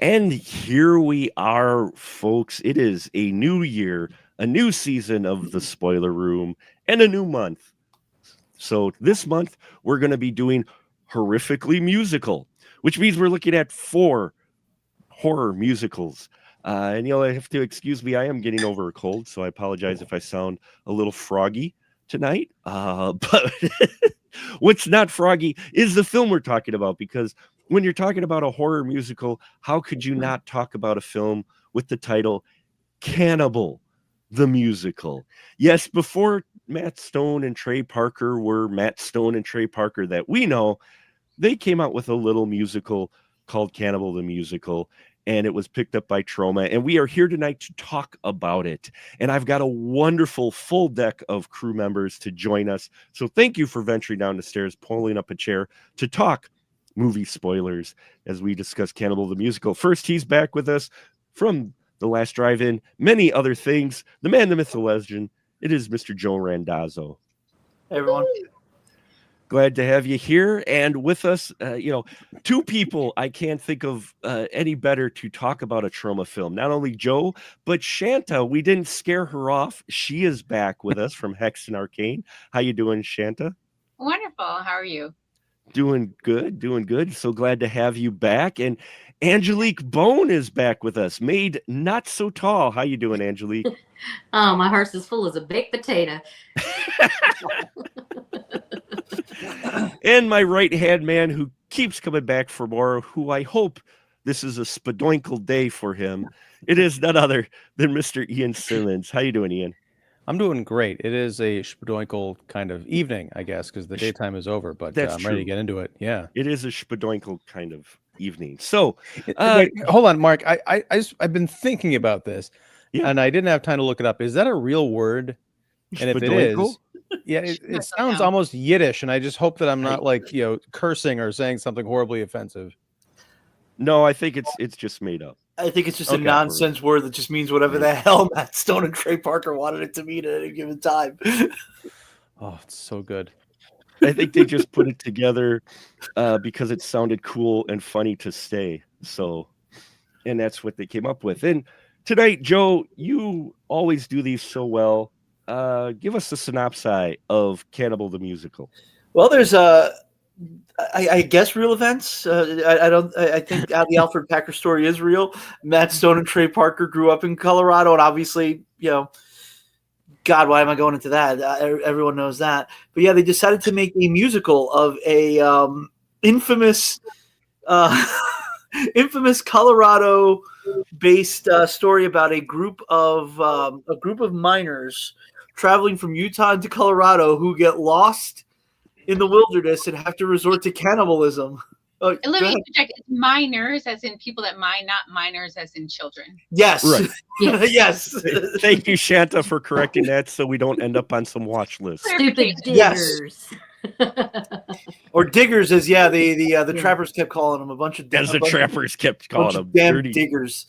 And here we are, folks. It is a new year, a new season of the Spoiler Room, and a new month. So this month, we're going to be doing Horrifically Musical, which means we're looking at 4 horror musicals. And you'll have to excuse me, I am getting over a cold, so I apologize if I sound a little froggy tonight. But what's not froggy is the film we're talking about, because when you're talking about a horror musical, how could you not talk about a film with the title Cannibal the Musical? Yes, before Matt Stone and Trey Parker were Matt Stone and Trey Parker that we know, they came out with a little musical called Cannibal the Musical, and it was picked up by Troma, and we are here tonight to talk about it. And I've got a wonderful full deck of crew members to join us. So thank you for venturing down the stairs, pulling up a chair to talk movie spoilers as we discuss Cannibal the Musical. First, he's back with us from The Last Drive-In, many other things. The man, the myth, the legend. It is Mr. Joe Randazzo. Hey, everyone. Glad to have you here. And with us, 2 people I can't think of any better to talk about a Troma film. Not only Joe, but Shanta. We didn't scare her off. She is back with us from Hex and Arcane. How you doing, Shanta? Wonderful. How are you? Doing good. So glad to have you back. And Angelique Bone is back with us, made not so tall. How you doing, Angelique? Oh, my heart's as full as a baked potato. And my right-hand man who keeps coming back for more, who I hope this is a spadoinkle day for him. It is none other than Mr. Ian Simmons. How you doing, Ian? I'm doing great. It is a spadoinkle kind of evening, I guess, because the daytime is over, but I'm ready to get into it. Yeah. It is a spadoinkle kind of evening. So, wait, hold on, Mark. I've been thinking about this, and I didn't have time to look it up. Is that a real word? And if it is, yeah, it sounds almost Yiddish, and I just hope that I'm not cursing or saying something horribly offensive. No, I think it's just made up. I think it's just a nonsense word that just means whatever the hell Matt Stone and Trey Parker wanted it to mean at any given time. Oh, it's so good. I think they just put it together because it sounded cool and funny to stay. So, and that's what they came up with. And tonight, Joe, you always do these so well. Give us the synopsis of Cannibal the Musical. Well, there's I guess real events. I think the Alfred Packer story is real. Matt Stone and Trey Parker grew up in Colorado, and obviously, God, why am I going into that? Everyone knows that. But yeah, they decided to make a musical of a infamous Colorado-based story about a group of miners traveling from Utah to Colorado who get lost in the wilderness and have to resort to cannibalism. Let me interject. It's minors, as in people that mine, not minors, as in children. Yes. Right. Yes. Thank you, Shanta, for correcting that so we don't end up on some watch list. Stupid diggers. Yes. Or diggers, as the trappers kept calling them. Trappers kept calling them. Damn diggers.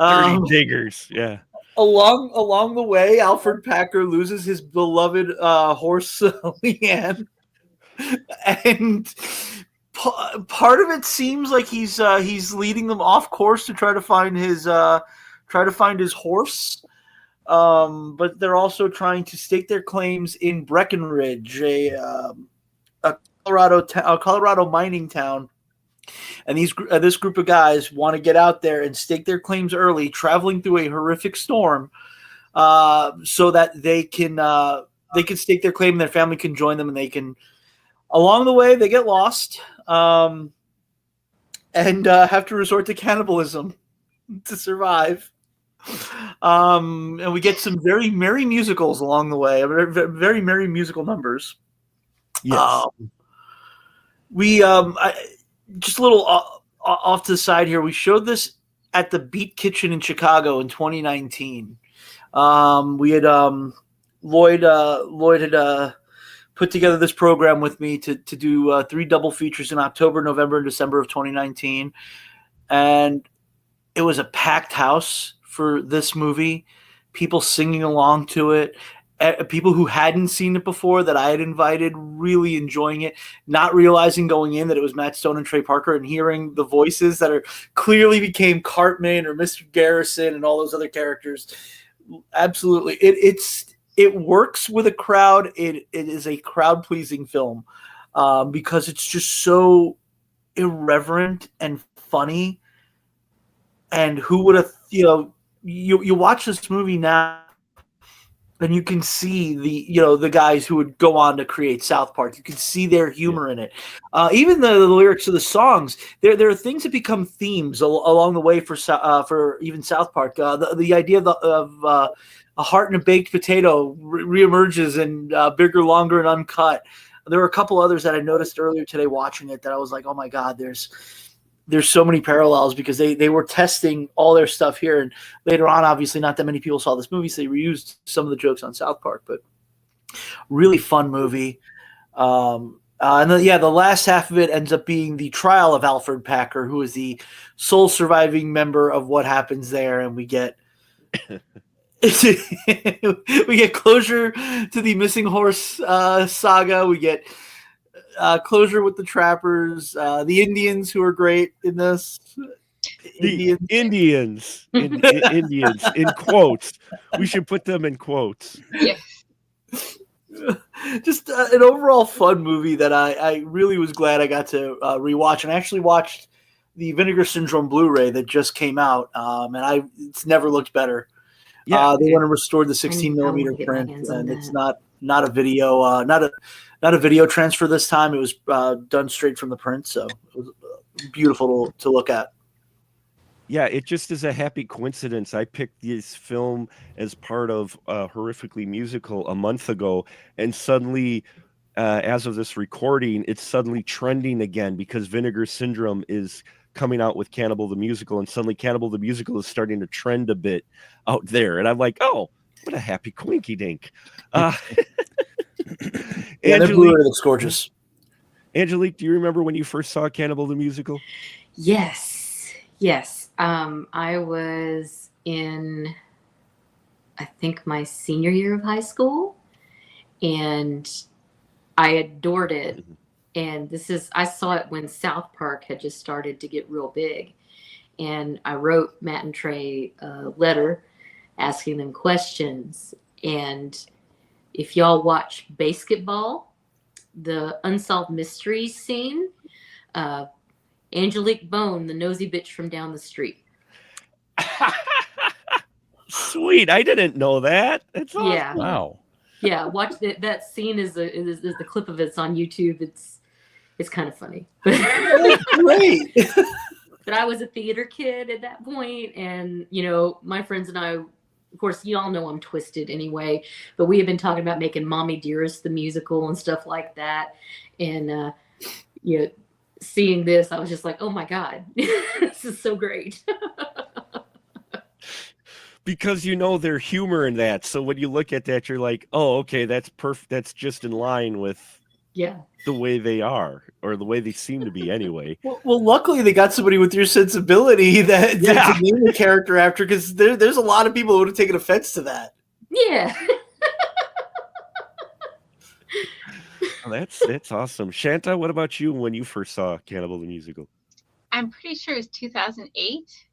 Dirty diggers, yeah. Along the way, Alfred Packer loses his beloved horse, Leanne. And part of it seems like he's leading them off course to try to find his horse, but they're also trying to stake their claims in Breckenridge, a Colorado mining town. And this group of guys want to get out there and stake their claims early, traveling through a horrific storm, so that they can stake their claim and their family can join them, and they can. Along the way, they get lost and have to resort to cannibalism to survive. And we get some very merry musicals along the way, very merry musical numbers. Yes. Just a little off to the side here. We showed this at the Beat Kitchen in Chicago in 2019. We had Lloyd had put together this program with me to do 3 double features in October, November, and December of 2019. And it was a packed house for this movie, people singing along to it. people who hadn't seen it before that I had invited really enjoying it, not realizing going in that it was Matt Stone and Trey Parker, and hearing the voices that are clearly became Cartman or Mr. Garrison and all those other characters. Absolutely. It works with a crowd. It is a crowd pleasing film because it's just so irreverent and funny. And who would have, you watch this movie now, and you can see the guys who would go on to create South Park. You can see their humor in it. Even the lyrics of the songs, there are things that become themes along the way for even South Park. The idea of a heart and a baked potato reemerges in Bigger, Longer, and Uncut. There were a couple others that I noticed earlier today watching it that I was like, oh my God, there's so many parallels, because they were testing all their stuff here. And later on, obviously not that many people saw this movie, so they reused some of the jokes on South Park, but really fun movie. And then, the last half of it ends up being the trial of Alfred Packer, who is the sole surviving member of what happens there. And we get closure to the missing horse saga. We get closure with the trappers, the Indians, who are great in this. Indians in quotes. We should put them in quotes. Yes. Just an overall fun movie that I really was glad I got to rewatch. And I actually watched the Vinegar Syndrome Blu-ray that just came out, and it's never looked better. Yeah, they want to restore the 16 millimeter print, and it's not a video, not a video transfer this time. It was done straight from the print, so it was beautiful to look at. Yeah, it just is a happy coincidence. I picked this film as part of Horrifically Musical a month ago, and suddenly, as of this recording, it's suddenly trending again because Vinegar Syndrome is coming out with Cannibal the Musical, and suddenly Cannibal the Musical is starting to trend a bit out there. And I'm like, oh, what a happy coinky dink. Yeah, their Blu-ray looks gorgeous. Angelique, do you remember when you first saw Cannibal the Musical? Yes. I was in, I think, my senior year of high school, and I adored it. And I saw it when South Park had just started to get real big. And I wrote Matt and Trey a letter asking them questions. And if y'all watch Basketball, the Unsolved Mysteries scene, Angelique Bone, the nosy bitch from down the street. Sweet. I didn't know that. It's awesome. Yeah. Wow. Yeah, watch that scene is the clip of it's on YouTube. It's kind of funny. Great. But I was a theater kid at that point, and my friends and I, of course, you all know I'm twisted anyway, but we had been talking about making Mommy Dearest the musical and stuff like that. And seeing this, I was just like, oh my God, this is so great. Because their humor in that. So when you look at that, you're like, oh, okay, that's perfect. That's just in line with the way they are, or the way they seem to be anyway. Well, luckily they got somebody with your sensibility that to name the character after, because there's a lot of people who would have taken offense to that. Yeah. Oh, that's awesome. Shanta, what about you when you first saw Cannibal the Musical? I'm pretty sure it was 2008.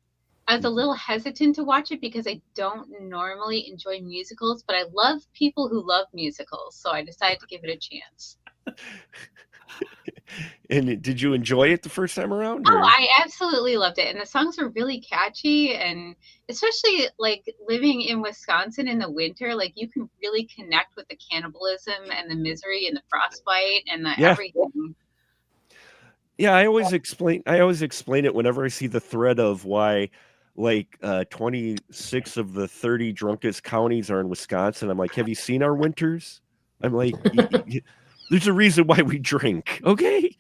I was a little hesitant to watch it because I don't normally enjoy musicals, but I love people who love musicals, so I decided to give it a chance. And did you enjoy it the first time around? Oh, I absolutely loved it. And the songs were really catchy, and especially like living in Wisconsin in the winter, like you can really connect with the cannibalism and the misery and the frostbite and the everything. Yeah, I always explain it whenever I see the thread of why 26 of the 30 drunkest counties are in Wisconsin. I'm like, have you seen our winters? I'm like, there's a reason why we drink, okay?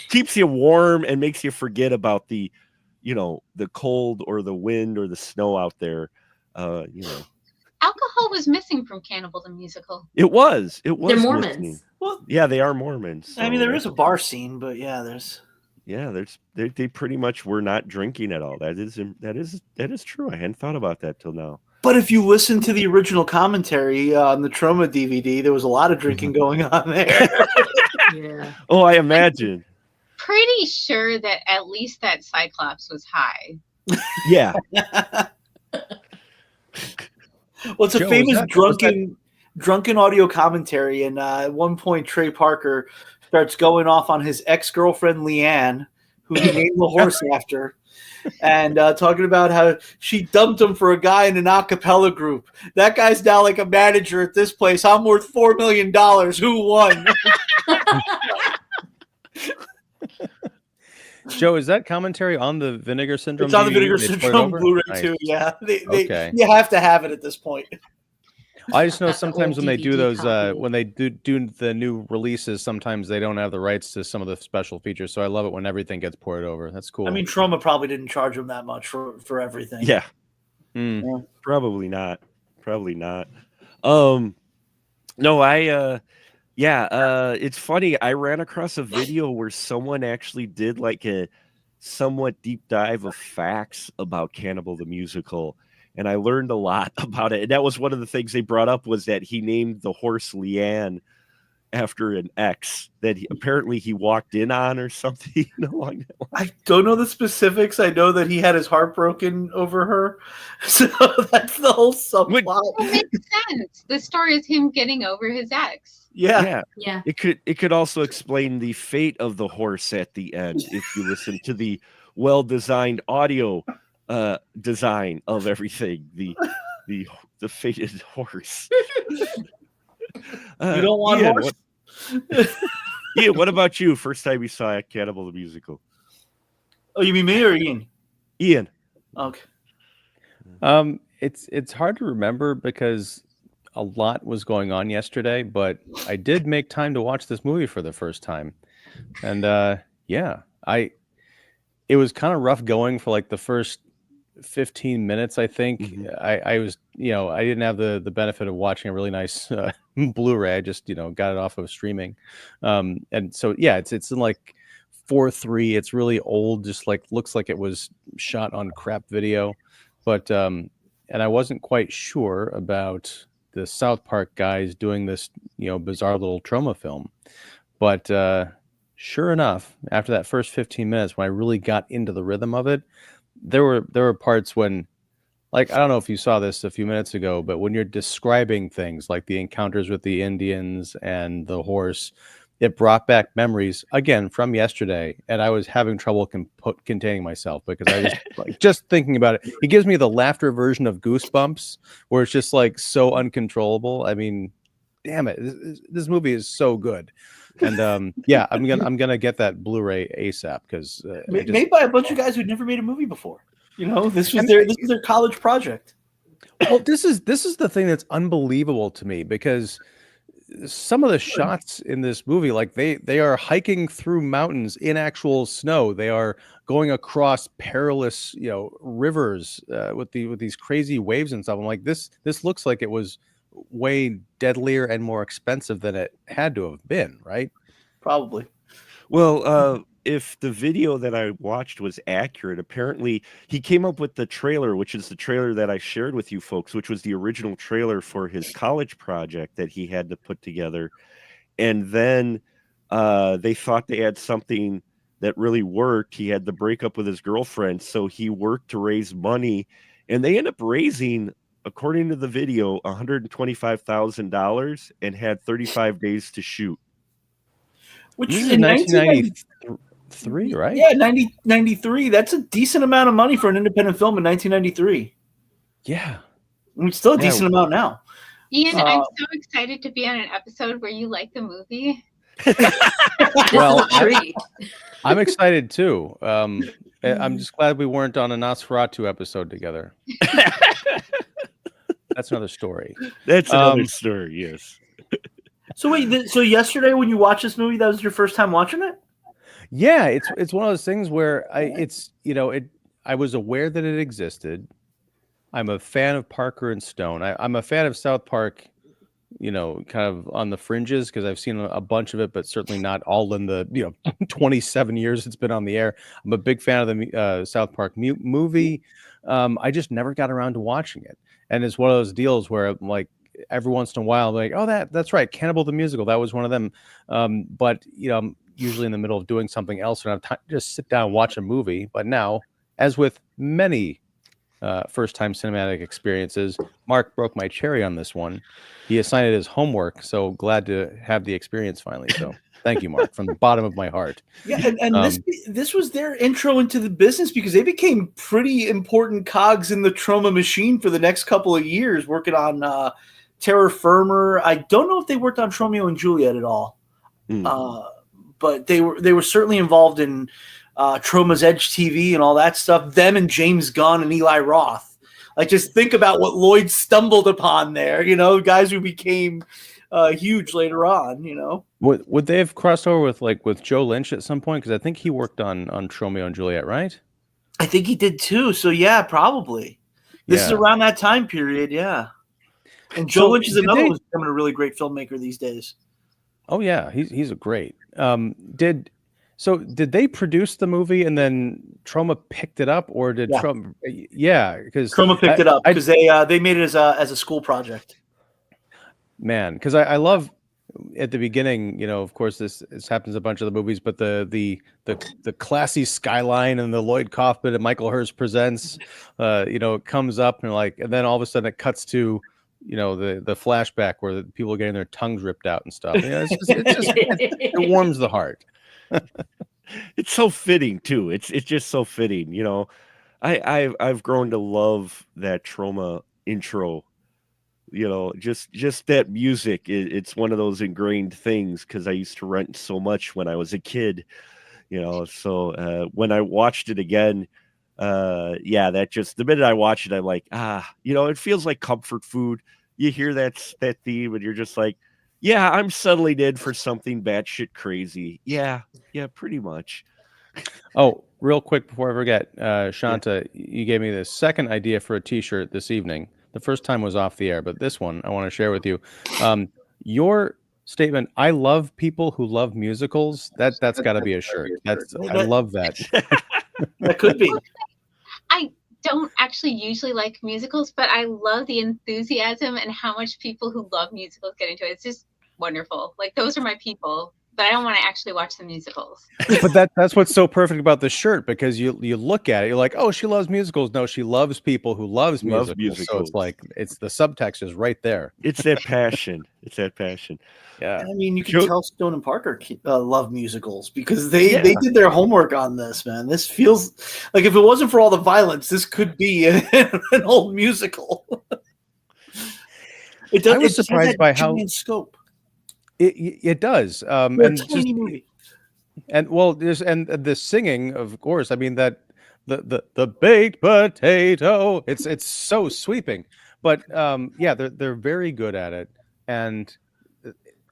Keeps you warm and makes you forget about the cold or the wind or the snow out there. Alcohol was missing from Cannibal the Musical. It was. They're Mormons. Missing. Well, yeah, they are Mormons. So. I mean, there is a bar scene, but they pretty much were not drinking at all. That is true. I hadn't thought about that till now. But if you listen to the original commentary on the Trauma DVD, there was a lot of drinking going on there. Yeah. Oh, I imagine. Pretty sure that at least that Cyclops was high. Yeah. Well, it's a Joe, famous drunken audio commentary, and at one point Trey Parker starts going off on his ex-girlfriend Leanne, who he named the horse after, and talking about how she dumped him for a guy in an a cappella group. That guy's now like a manager at this place. I'm worth $4 million. Who won? Joe, is that commentary on the Vinegar Syndrome? It's on the DVD? Vinegar They put it Syndrome over? Blu-ray Nice. too. Yeah, Okay. you have to have it at this point. I just know Got the sometimes old when they do DVD those, copy. when they do the new releases, sometimes they don't have the rights to some of the special features. So I love it when everything gets ported over. That's cool. I mean, Trauma probably didn't charge him that much for everything. Yeah. Mm. Probably not. No, it's funny. I ran across a video where someone actually did like a somewhat deep dive of facts about Cannibal the Musical, and I learned a lot about it. And that was one of the things they brought up, was that he named the horse Leanne after an ex that apparently he walked in on or something along that line. I don't know the specifics. I know that he had his heart broken over her. So that's the whole subplot. It makes sense. The story is him getting over his ex. Yeah. Yeah. It could also explain the fate of the horse at the end if you listen to the well-designed audio design of everything. The fated horse. You don't want Ian, horse? Ian, what about you? First time you saw Cannibal the Musical? Oh, you mean me or Ian? Ian. Okay. It's hard to remember because a lot was going on yesterday, but I did make time to watch this movie for the first time. And it was kind of rough going for like the first 15 minutes, I think. Mhm. I was, I didn't have the benefit of watching a really nice Blu-ray. I just, got it off of streaming. And so, yeah, it's in like 4:3. It's really old, just like looks like it was shot on crap video. But, and I wasn't quite sure about the South Park guys doing this, bizarre little Trauma film. But sure enough, after that first 15 minutes, when I really got into the rhythm of it, there were parts when, like, I don't know if you saw this a few minutes ago, but when you're describing things like the encounters with the Indians and the horse, it brought back memories again from yesterday, and I was having trouble containing myself because I was like just thinking about it. It gives me the laughter version of Goosebumps, where it's just like so uncontrollable. I mean, damn it, this movie is so good. And I'm gonna get that Blu-ray ASAP because Made by a bunch of guys who'd never made a movie before. This was their college project. Well, this is the thing that's unbelievable to me, because some of the shots in this movie, like they are hiking through mountains in actual snow. They are going across perilous, rivers with these crazy waves and stuff. I'm like, this looks like it was way deadlier and more expensive than it had to have been, right? Probably. Well, if the video that I watched was accurate, apparently he came up with the trailer, which is the trailer that I shared with you folks, which was the original trailer for his college project that he had to put together. And then they thought they had something that really worked. He had the breakup with his girlfriend, so he worked to raise money, and they ended up raising, according to the video, $125,000 and had 35 days to shoot. Which This is in 1993, right? Yeah, 1993. That's a decent amount of money for an independent film in 1993. Yeah. I mean, still a decent amount now. Ian, I'm so excited to be on an episode where you like the movie. Well, Treat. I'm excited too. I'm just glad we weren't on a Nosferatu episode together. That's another story. That's another story, yes. So wait, so yesterday when you watched this movie, that was your first time watching it? Yeah, it's one of those things where I was aware that it existed. I'm a fan of Parker and Stone. I'm a fan of South Park kind of on the fringes because I've seen a bunch of it, but certainly not all in the 27 years it's been on the air. I'm a big fan of the South Park movie. I just never got around to watching it, and it's one of those deals where like every once in a while, I'm like, oh, that's right, Cannibal the Musical, that was one of them. But I'm usually in the middle of doing something else, and I'm just sit down and watch a movie. But now, as with many first-time cinematic experiences, Mark broke my cherry on this one. He assigned it as homework, so glad to have the experience finally. So thank you, Mark, from the bottom of my heart. Yeah, and this was their intro into the business because they became pretty important cogs in the Troma machine for the next couple of years, working on Terror Firmer. I don't know if they worked on Tromeo and Juliet at all, but they were certainly involved in Troma's Edge TV and all that stuff. Them and James Gunn and Eli Roth. Like, just think about what Lloyd stumbled upon there. Guys who became huge later on. Would they have crossed over with Joe Lynch at some point? Because I think he worked on Tromeo and Juliet, right? I think he did too. So yeah, probably. This is around that time period. Yeah. And Joe Lynch is another one who's becoming a really great filmmaker these days. Oh yeah, he's a great. Did they produce the movie and then Troma picked it up, or did Troma? Yeah, because Troma picked it up because they made it as a school project. Man, because I love at the beginning, of course this happens in a bunch of the movies, but the classy skyline and the Lloyd Kaufman and Michael Hurst presents, it comes up and then all of a sudden it cuts to the flashback where the people are getting their tongues ripped out and stuff. It warms the heart. It's so fitting too. It's just so fitting. I've grown to love that Troma intro. Just that music. It's one of those ingrained things because I used to rent so much when I was a kid. So when I watched it again, the minute I watch it, I'm like, it feels like comfort food. You hear that theme and you're just like, yeah, I'm settling in for something batshit crazy. Yeah, pretty much. Oh, real quick before I forget, Shanta, you gave me the second idea for a t-shirt this evening. The first time was off the air, but this one I want to share with you. Your statement, I love people who love musicals, that's got to be a shirt. I love that. That could be. I don't actually usually like musicals, but I love the enthusiasm and how much people who love musicals get into it. It's just wonderful. Like, those are my people, but I don't want to actually watch the musicals. But that's what's so perfect about the shirt, because you look at it, you're like, oh, she loves musicals. No, she loves people who loves musicals. So it's like, the subtext is right there. It's that passion. Yeah. I mean, you can tell Stone and Parker love musicals because they did their homework on this, man. This feels like if it wasn't for all the violence, this could be an old musical. It does. I was surprised by how scope. It does. And tiny movie. And the singing, of course. I mean, that the baked potato. It's so sweeping, but they're very good at it. And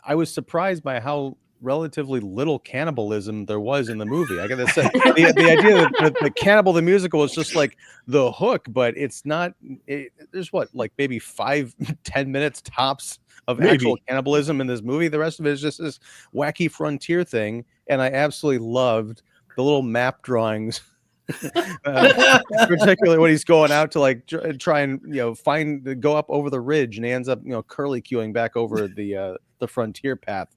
I was surprised by how relatively little cannibalism there was in the movie. I gotta say, the idea that the Cannibal the Musical is just like the hook, but it's not. There's maybe 5-10 minutes tops of actual cannibalism in this movie. The rest of it is just this wacky frontier thing, and I absolutely loved the little map drawings. Particularly when he's going out to try and go up over the ridge, and he ends up curly queuing back over the frontier path.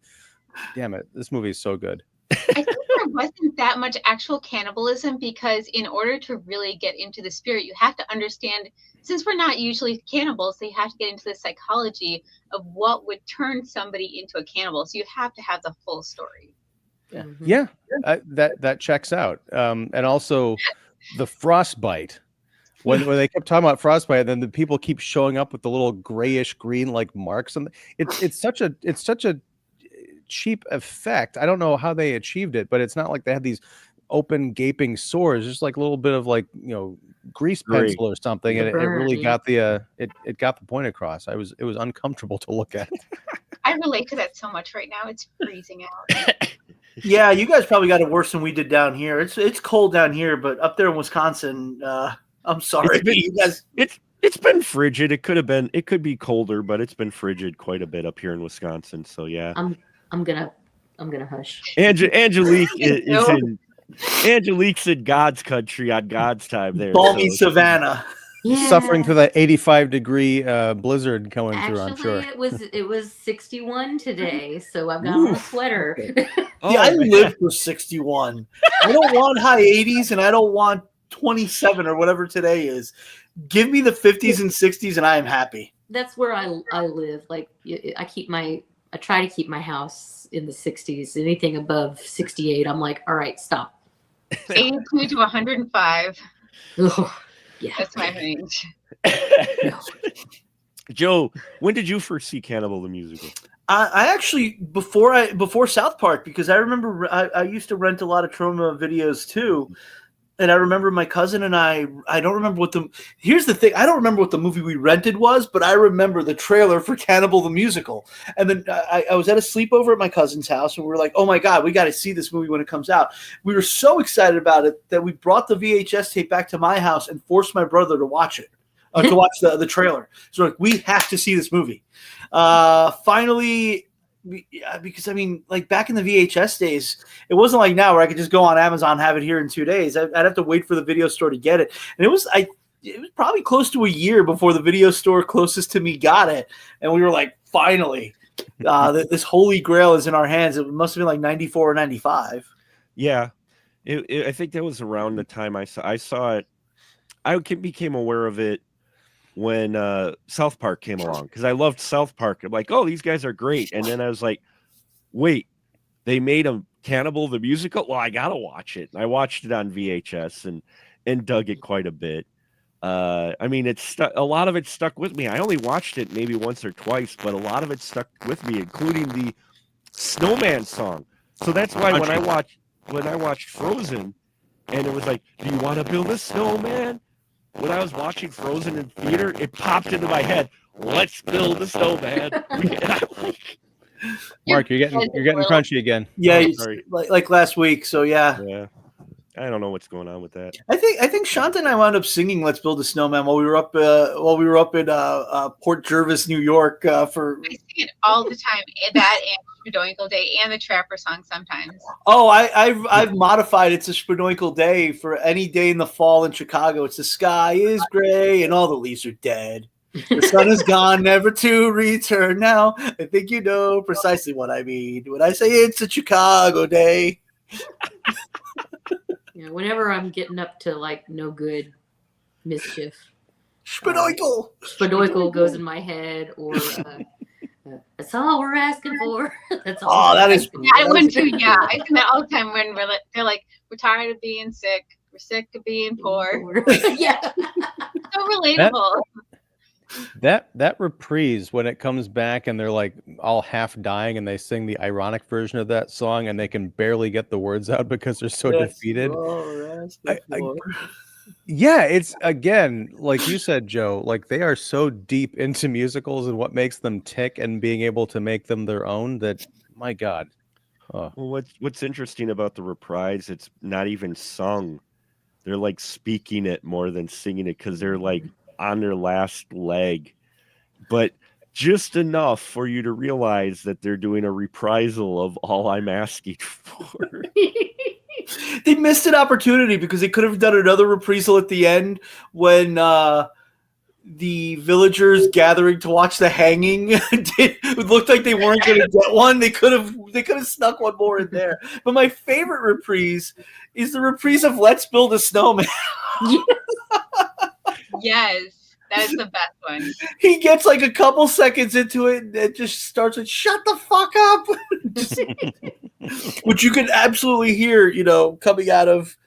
Damn it, this movie is so good. I think there wasn't that much actual cannibalism because in order to really get into the spirit, you have to understand, since we're not usually cannibals, so you have to get into the psychology of what would turn somebody into a cannibal. So you have to have the full story. Yeah, that checks out. And also the frostbite. When they kept talking about frostbite, and then the people keep showing up with the little grayish green marks, and it's such a cheap effect. I don't know how they achieved it, but it's not like they had these open gaping sores, just like a little bit of grease pencil or something, and it really got the it got the point across. It was uncomfortable to look at. I relate to that so much right now. It's freezing out. Yeah, you guys probably got it worse than we did down here. It's cold down here, but up there in Wisconsin, I'm sorry, you guys. It's been frigid. It could be colder, but it's been frigid quite a bit up here in Wisconsin. So yeah. I'm gonna hush. Angelique's in God's country on God's time there. Balmy Savannah. Yeah. Suffering through that 85-degree blizzard going through, I'm Actually, sure. it was 61 today, so I've got on a sweater. I live for 61. I don't want high 80s, and I don't want 27 or whatever today is. Give me the 50s and 60s, and I am happy. That's where I live. Like I try to keep my house in the 60s. Anything above 68, I'm like, all right, stop. 82 to 105. Ugh, yeah, That's my range. Joe, when did you first see Cannibal the Musical? I actually before South Park, because I remember I used to rent a lot of Troma videos too, and I remember my cousin and I don't remember here's the thing, I don't remember what the movie we rented was, but I remember the trailer for Cannibal the Musical. And then I was at a sleepover at my cousin's house, and we were like, oh my God, we got to see this movie when it comes out. We were so excited about it that we brought the VHS tape back to my house and forced my brother to watch it. To watch the trailer. So like, we have to see this movie. Finally, because I mean, like back in the VHS days, it wasn't like now where I could just go on Amazon and have it here in 2 days. I'd have to wait for the video store to get it. And it was probably close to a year before the video store closest to me got it. And we were like, finally, this holy grail is in our hands. It must have been like 94 or 95. Yeah. I think that was around the time I saw it. I became aware of it when South Park came along, because I loved South Park. I'm like, oh, these guys are great. And then I was like, wait, they made a Cannibal the Musical? Well, I gotta watch it. And I watched it on VHS and dug it quite a bit. I mean, a lot of it stuck with me. I only watched it maybe once or twice, but a lot of it stuck with me, including the Snowman song. So that's why when I watched Frozen, and it was like, do you want to build a snowman? When I was watching Frozen in theater, it popped into my head. Let's build a snowman. Mark, you're getting crunchy again. Yeah, like last week. So yeah. Yeah. I don't know what's going on with that. I think Shanta and I wound up singing "Let's Build a Snowman" while we were up in Port Jervis, New York. For I sing it all the time. That and Spadoinkle Day and the Trapper song sometimes. Oh, I've modified it to Spadoinkle Day for any day in the fall in Chicago. It's the sky is gray and all the leaves are dead. The sun is gone, never to return. Now I think you know precisely what I mean when I say it's a Chicago day. Yeah, whenever I'm getting up to like no good mischief, Spadoinkle goes in my head, or that's all we're asking for. That's all. Oh, that is. I went to I sing that all the time when they're like, we're tired of being sick, we're sick of being poor. Yeah, so relatable. That reprise, when it comes back and they're like all half dying and they sing the ironic version of that song and they can barely get the words out because they're so defeated. Yeah, it's again, like you said, Joe, like they are so deep into musicals and what makes them tick and being able to make them their own that, my God. Oh. Well, what's interesting about the reprise, it's not even sung. They're like speaking it more than singing it because they're like on their last leg, but just enough for you to realize that they're doing a reprisal of All I'm Asking For. They missed an opportunity because they could have done another reprisal at the end when the villagers gathering to watch the hanging it looked like they weren't going to get one. They could have snuck one more in there. But my favorite reprise is the reprise of Let's Build a Snowman. Yes, that is the best one. He gets like a couple seconds into it and it just starts with "Shut the fuck up," which you can absolutely hear, coming out of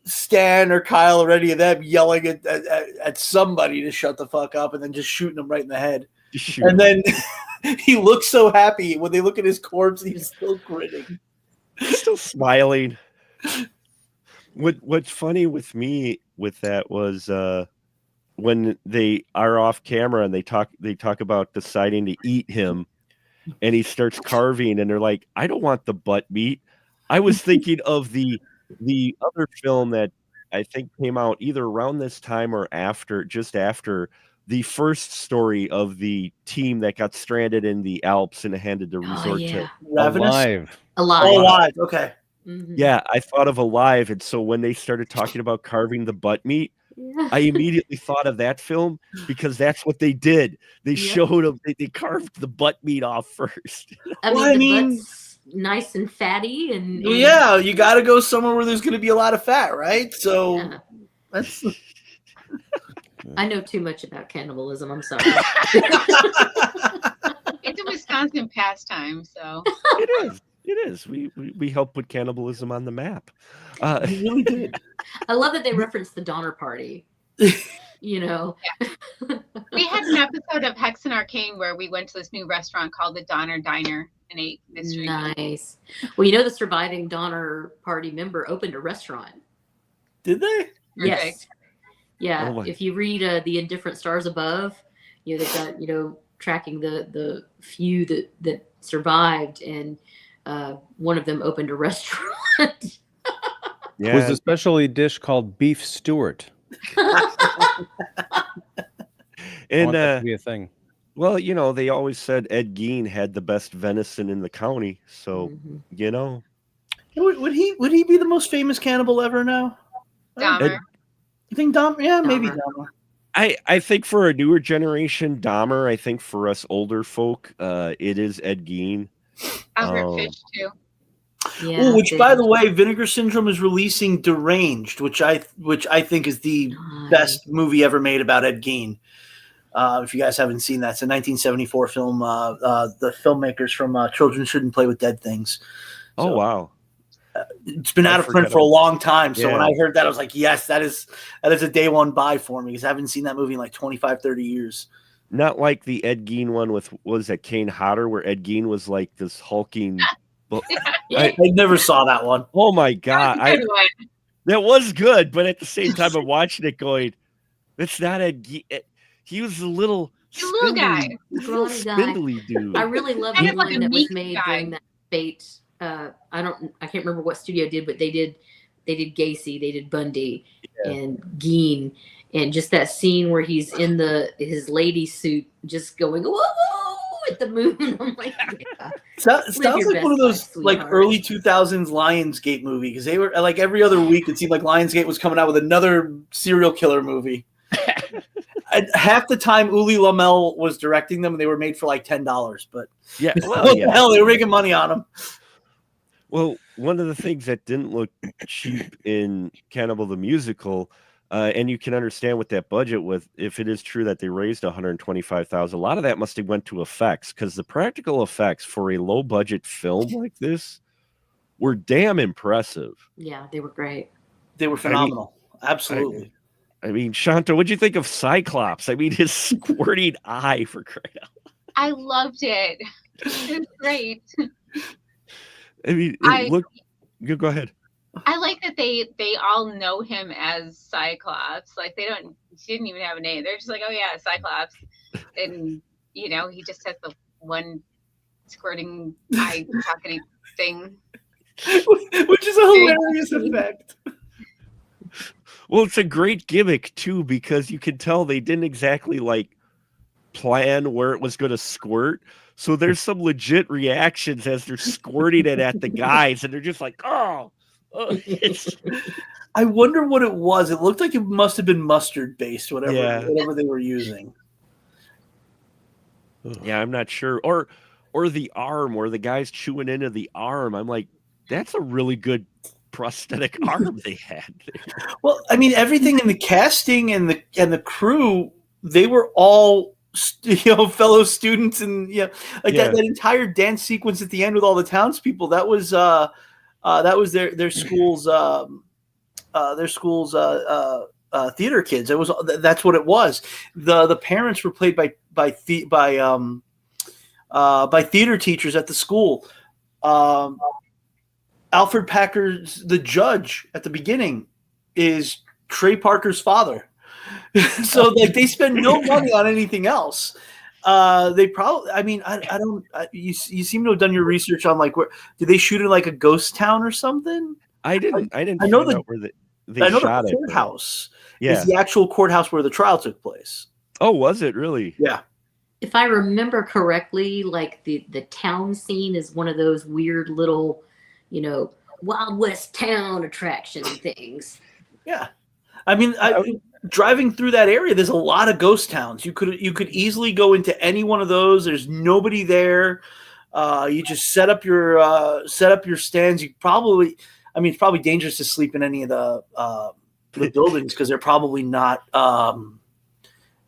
Stan or Kyle or any of them yelling at somebody to shut the fuck up and then just shooting them right in the head. And then he looks so happy when they look at his corpse. He's still grinning, he's still smiling. What's funny with me with that was when they are off camera and they talk about deciding to eat him, and he starts carving, and they're like, "I don't want the butt meat." I was thinking of the other film that I think came out either around this time or just after the first story of the team that got stranded in the Alps and had to resort to Ravenous? Alive. Alive. Okay. Mm-hmm. Yeah, I thought of Alive, and so when they started talking about carving the butt meat, I immediately thought of that film because that's what they did. They showed them, they carved the butt meat off first. I mean, butt's nice and fatty, and yeah, you got to go somewhere where there's going to be a lot of fat, right? So that's. I know too much about cannibalism. I'm sorry. It's a Wisconsin pastime, so it is. It is. We helped put cannibalism on the map. You really did. I love that they referenced the Donner Party. You know, we had an episode of Hex and Arcane where we went to this new restaurant called the Donner Diner and ate mystery. Nice. Well, you know, the surviving Donner Party member opened a restaurant. Did they? Yes. Perfect. Yeah. Oh, if you read The Indifferent Stars Above, you know, they've got, you know, tracking the few that survived, and one of them opened a restaurant. Yeah. Was a specialty dish called beef Stewart. And that to be a thing. Well, you know, they always said Ed Gein had the best venison in the county, so you know. Would he be the most famous cannibal ever now? Dahmer. You think Dahmer? Yeah, maybe Dahmer. Dahmer. I think for a newer generation, Dahmer. I think for us older folk, it is Ed Gein. Albert Fish too. Yeah, which, by the way, Vinegar Syndrome is releasing Deranged, which I think is the best movie ever made about Ed Gein. If you guys haven't seen that, it's a 1974 film. The filmmakers from Children Shouldn't Play with Dead Things. So, wow. It's been out of print for a long time. So when I heard that, I was like, yes, that is a day one buy for me, because I haven't seen that movie in like 25, 30 years. Not like the Ed Gein one with, what was that, Kane Hodder, where Ed Gein was like this hulking. I never saw that one. Oh my God. That was good, but at the same time, I'm watching it going, it's not Ed Gein. He was a little guy. Spindly dude. I really love the one that was made during that debate. I can't remember what studio did, but they did Gacy, they did Bundy and Gein, and just that scene where he's in his lady suit, just going whoa at the moon. I'm like, sounds like one of those like early 2000s Lionsgate movie, because they were like every other week it seemed like Lionsgate was coming out with another serial killer movie. Half the time Uli Lamel was directing them, and they were made for like $10. But what the hell, they were making money on them. Well, one of the things that didn't look cheap in Cannibal the Musical, and you can understand what that budget was, if it is true that they raised $125,000, a lot of that must have went to effects, because the practical effects for a low budget film like this were damn impressive. Yeah, they were great. They were phenomenal. Absolutely. I mean, Shanta, what'd you think of Cyclops? I mean, his squirting eye, for crying out loud. I loved it. It was great. I mean, you go ahead. I like that they all know him as Cyclops. Like he didn't even have a name. They're just like, oh yeah, Cyclops. And you know, he just has the one squirting eye pocketing thing. Which is a hilarious effect. Well, it's a great gimmick too, because you can tell they didn't exactly like plan where it was going to squirt. So there's some legit reactions as they're squirting it at the guys, and they're just like, oh. I wonder what it was. It looked like it must have been mustard based, whatever they were using. Yeah, I'm not sure. Or the arm, where the guy's chewing into the arm. I'm like, that's a really good prosthetic arm they had there. Well, I mean, everything in the casting and the crew, they were all fellow students, and that entire dance sequence at the end with all the townspeople. That was their school's theater kids. That's what it was. The parents were played by theater teachers at the school. Alfred Packer's the judge at the beginning is Trey Parker's father. So like they spend no money on anything else. They probably, I mean, you seem to have done your research on like, where did they shoot in like a ghost town or something? I didn't. I know that I know shot the it. courthouse Yeah. is the actual courthouse where the trial took place. Oh, was it really? Yeah. If I remember correctly, like the town scene is one of those weird little, Wild West town attraction things. Yeah. I mean, driving through that area, there's a lot of ghost towns. You could easily go into any one of those. There's nobody there. You just set up your stands. You probably, it's probably dangerous to sleep in any of the buildings because they're probably not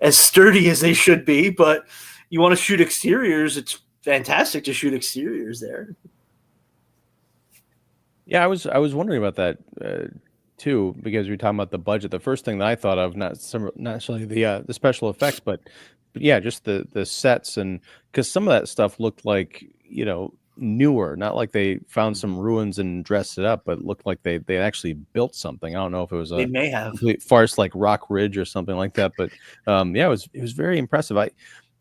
as sturdy as they should be. But you want to shoot exteriors, it's fantastic to shoot exteriors there. Yeah, I was wondering about that too, because we were talking about the budget. The first thing that I thought of, not necessarily the special effects, but yeah, just the sets, and because some of that stuff looked like newer, not like they found some ruins and dressed it up, but looked like they actually built something. I don't know if it was They may have complete farce like Rock Ridge or something like that, but yeah, it was very impressive.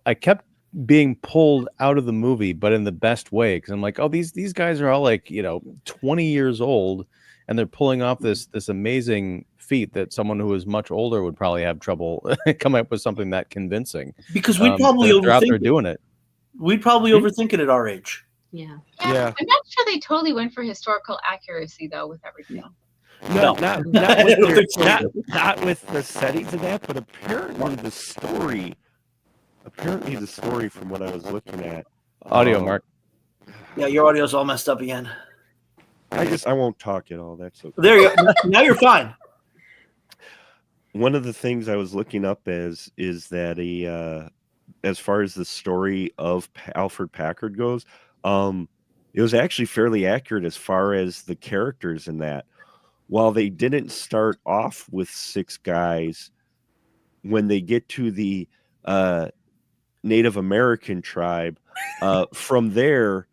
I kept being pulled out of the movie, but in the best way, because I'm like, oh, these guys are all like 20 years old, and they're pulling off this amazing feat that someone who is much older would probably have trouble coming up with something that convincing. Because we'd probably they're out there doing it. We'd probably overthink it at our age. Yeah. I'm not sure they totally went for historical accuracy though with everything. No, not with the settings of that, but apparently the story from what I was looking at. Audio, Mark. Yeah, your audio's all messed up again. I won't talk at all. That's okay. There you go. Now you're fine. One of the things I was looking up is that as far as the story of Alfred Packard goes, it was actually fairly accurate as far as the characters in that. While they didn't start off with 6 guys, when they get to the Native American tribe, from there,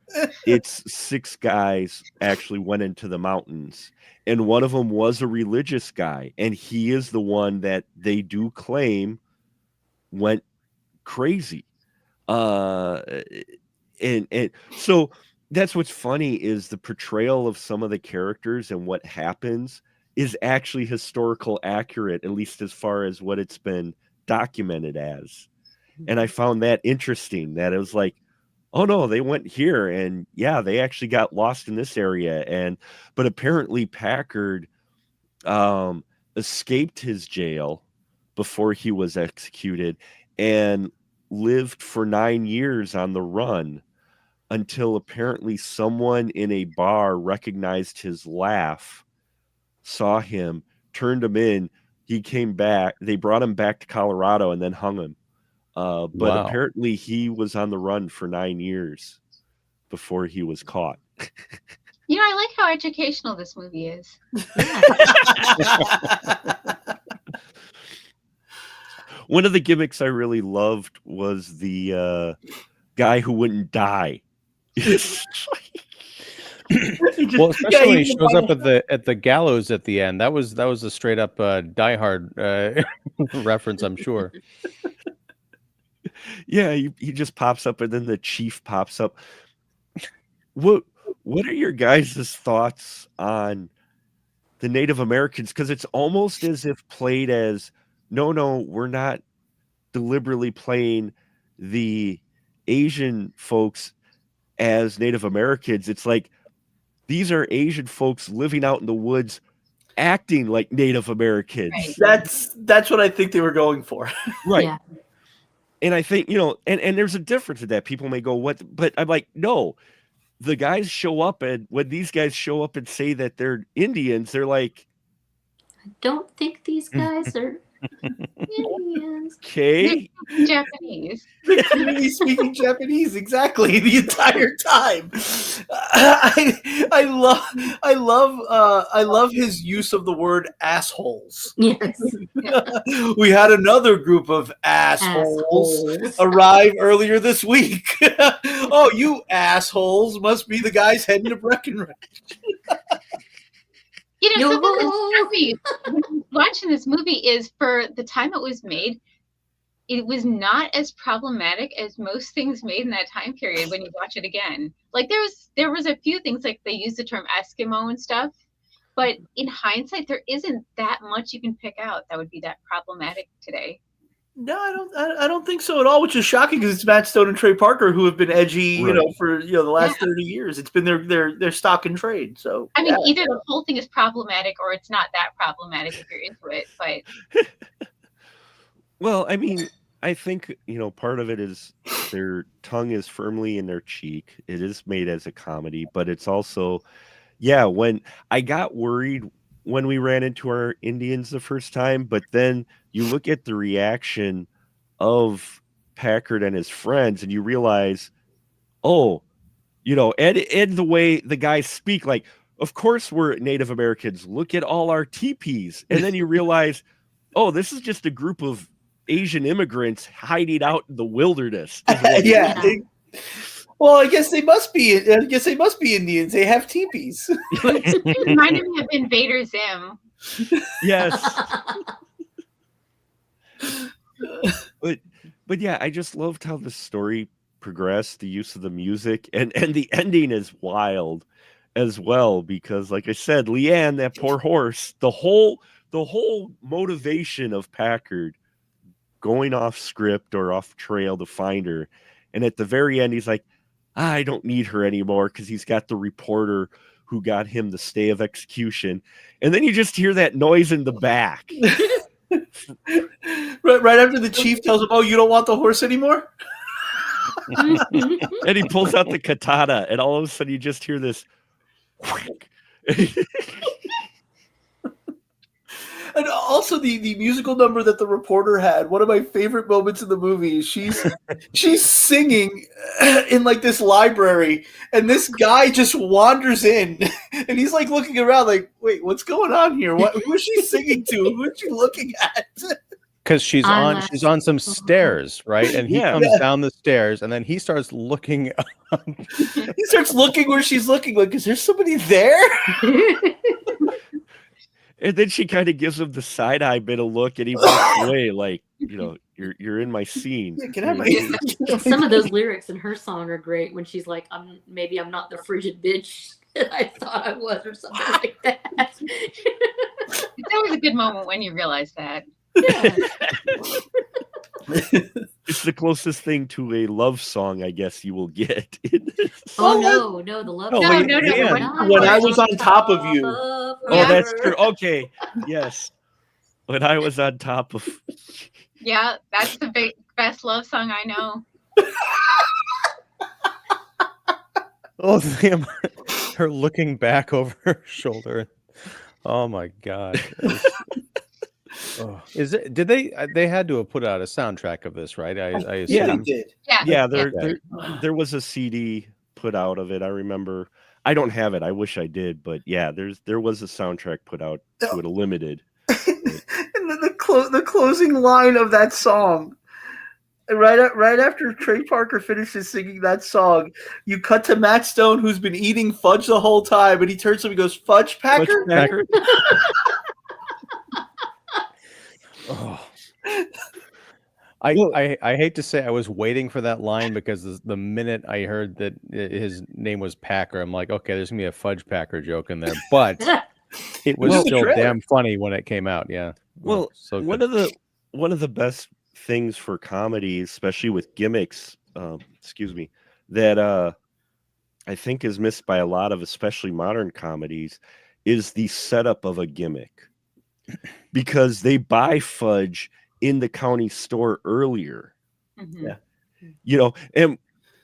it's 6 guys actually went into the mountains. And one of them was a religious guy. And he is the one that they do claim went crazy. And so that's what's funny is the portrayal of some of the characters and what happens is actually historical accurate, at least as far as what it's been documented as. And I found that interesting, that it was like, oh no, they went here and yeah, they actually got lost in this area. But apparently Packard escaped his jail before he was executed and lived for 9 years on the run until apparently someone in a bar recognized his laugh, saw him, turned him in. He came back. They brought him back to Colorado and then hung him. But apparently he was on the run for 9 years before he was caught. I like how educational this movie is. One of the gimmicks I really loved was the guy who wouldn't die. Well, especially when he shows up at the gallows at the end. That was a straight up Die Hard reference, I'm sure. Yeah, he just pops up, and then the chief pops up. What are your guys' thoughts on the Native Americans? Because it's almost as if played as no, we're not deliberately playing the Asian folks as Native Americans. It's like these are Asian folks living out in the woods acting like Native Americans. Right. That's what I think they were going for. Right. Yeah. And I think, and there's a difference in that. People may go, what? But I'm like, no, the guys show up, and when these guys show up and say that they're Indians, they're like, I don't think these guys are Indians. Okay. Japanese. They're clearly speaking Japanese exactly the entire time. I love his use of the word assholes. Yes. We had another group of assholes arrive earlier this week. Oh, you assholes must be the guys heading to Breckenridge. Something that's trippy watching this movie is for the time it was made, it was not as problematic as most things made in that time period when you watch it again. Like there was a few things, like they used the term Eskimo and stuff, But in hindsight, there isn't that much you can pick out that would be that problematic today. No, I don't think so at all, which is shocking because it's Matt Stone and Trey Parker who have been edgy, Right. for the last 30 years. It's been their stock and trade. So I mean, either the whole thing is problematic or it's not that problematic if you're into it. But well, I mean, I think part of it is their tongue is firmly in their cheek. It is made as a comedy, but it's also, when I got worried when we ran into our Indians the first time, but then you look at the reaction of Packard and his friends and you realize, and the way the guys speak, like, of course we're Native Americans, look at all our teepees. And then you realize, this is just a group of Asian immigrants hiding out in the wilderness. Yeah. Well, I guess they must be Indians. They have teepees. it reminded me of Invader Zim. Yes. But yeah, I just loved how the story progressed, the use of the music, and the ending is wild as well, because like I said, Leanne, that poor horse, the whole motivation of Packard going off script or off trail to find her, and at the very end he's like, I don't need her anymore because he's got the reporter who got him the stay of execution, and then you just hear that noise in the back. right after the chief tells him, you don't want the horse anymore? And he pulls out the katana, and all of a sudden you just hear this whack. And also the musical number that the reporter had, one of my favorite moments in the movie is she's singing in like this library, and this guy just wanders in and he's like looking around like, wait, what's going on here? Who is she singing to? Who is she looking at? Because she's on some stairs, right? And he comes down the stairs, and then he starts looking up. He starts looking where she's looking, like, is there somebody there? And then she kind of gives him the side eye bit of look, and he walks away like, you're in my scene. Yeah, can I have my... Some of those lyrics in her song are great when she's like, I'm not the frigid bitch that I thought I was, or something like that. It's always a good moment when you realize that. Yeah. It's the closest thing to a love song, I guess, you will get. No, the love song. No. When I was on top of you. That's true. Okay. Yes. When I was on top of. Yeah, that's the best love song I know. Damn. Her looking back over her shoulder. Oh my God. Is it? Did they had to have put out a soundtrack of this, right? I assume. Yeah, they did. Yeah, there was a CD put out of it. I remember. I don't have it. I wish I did, but yeah, there was a soundtrack put out to it, a limited. And the closing line of that song, right after Trey Parker finishes singing that song, you cut to Matt Stone, who's been eating fudge the whole time, and he turns to him and goes, "Fudge Packer?" Oh. I hate to say I was waiting for that line, because the minute I heard that his name was Packer, I'm like, okay, there's gonna be a Fudge Packer joke in there, but it was still damn funny when it came out. Yeah. Well, so one of the best things for comedy, especially with gimmicks, that I think is missed by a lot of, especially modern comedies, is the setup of a gimmick. Because they buy fudge in the county store earlier. Mm-hmm. Yeah. And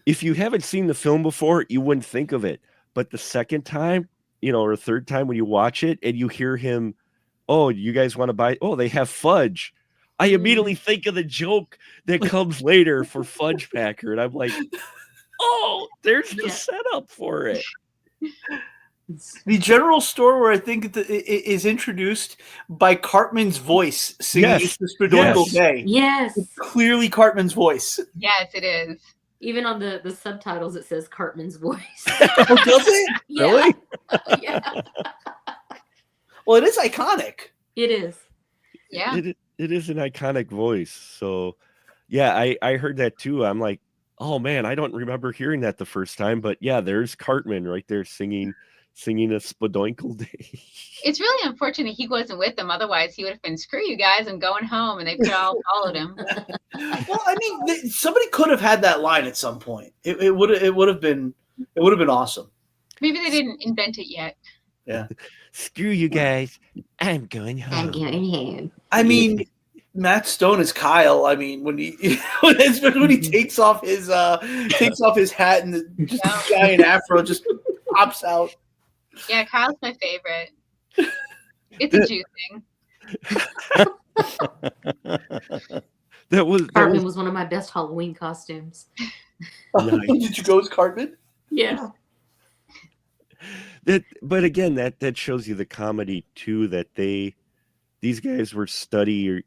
if you haven't seen the film before, you wouldn't think of it. But the second time, or third time when you watch it and you hear him, you guys want to buy? Oh, they have fudge. I immediately think of the joke that comes later for Fudge Packer. And I'm like, there's the setup for it. The general store where I think it is introduced by Cartman's voice singing "This Bedorkle Day." Yes. It's clearly Cartman's voice. Yes, it is. Even on the subtitles, it says Cartman's voice. Oh, does it? Yeah. Really? Yeah. Well, it is iconic. It is. Yeah. It is an iconic voice. So, yeah, I heard that too. I'm like, oh man, I don't remember hearing that the first time, but yeah, there's Cartman right there singing singing a Spadoinkle Day. It's really unfortunate he wasn't with them. Otherwise, he would have been, screw you guys, I'm going home. And they all followed him. Well, I mean, somebody could have had that line at some point. It would have been awesome. Maybe they didn't invent it yet. Yeah. Screw you guys, I'm going home. I'm going home. I mean, Matt Stone is Kyle. I mean, when he when he takes off his hat and just a giant afro just pops out. Yeah, Kyle's my favorite. It's a Jew thing. Cartman was one of my best Halloween costumes. Nice. Did you go as Cartman? Yeah. But again, that shows you the comedy too, that these guys were studiers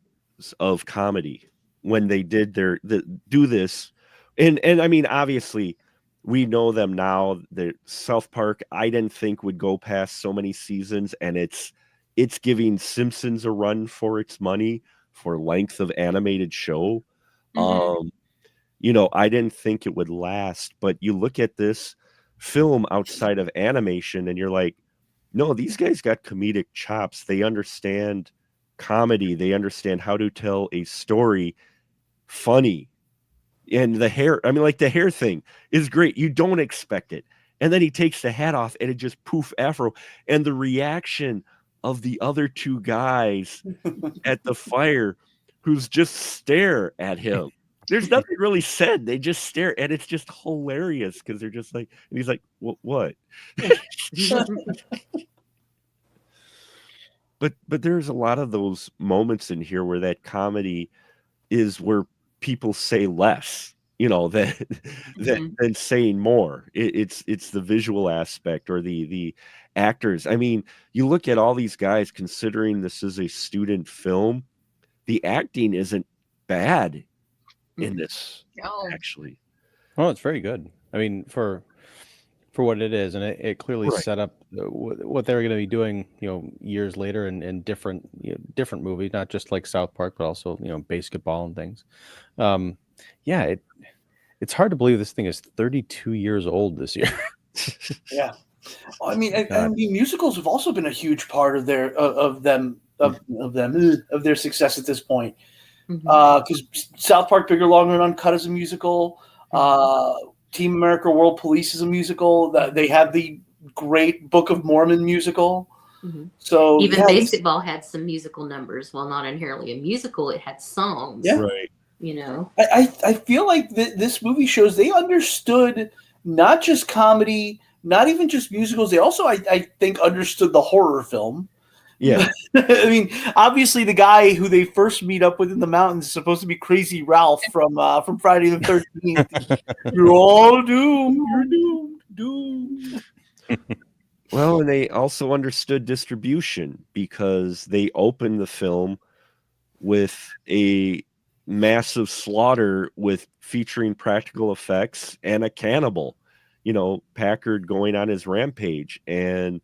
of comedy when they did do this. And I mean, obviously we know them now. The South Park, I didn't think would go past so many seasons, and it's giving Simpsons a run for its money for length of animated show. Mm-hmm. I didn't think it would last, but you look at this film outside of animation and you're like, no, these guys got comedic chops. They understand comedy. They understand how to tell a story funny. And the hair, I mean, like the hair thing is great. You don't expect it. And then he takes the hat off and it just poof afro. And the reaction of the other two guys at the fire who's just stare at him. There's nothing really said. They just stare, and it's just hilarious because they're just like, and he's like, what? But there's a lot of those moments in here where that comedy is where people say less, than saying more. It's the visual aspect or the actors. I mean, you look at all these guys, considering this is a student film, the acting isn't bad in this, actually. Oh, it's very good. I mean, for what it is, and it clearly set up what they were going to be doing, years later in different movies, not just like South Park, but also basketball and things. It's hard to believe this thing is 32 years old this year. Yeah, I mean, musicals have also been a huge part of their their success at this point. Because South Park, Bigger, Longer, and Uncut is a musical. Team America: World Police is a musical. They have the great Book of Mormon musical. Mm-hmm. So even basketball had some musical numbers. Well, not inherently a musical; it had songs. Yeah, right. I feel like this movie shows they understood not just comedy, not even just musicals. They also, I think, understood the horror film. Yeah. I mean, obviously the guy who they first meet up with in the mountains is supposed to be Crazy Ralph from Friday the 13th. You're all doomed. You're doomed. Well, and they also understood distribution because they opened the film with a massive slaughter featuring practical effects and a cannibal, Packard going on his rampage. And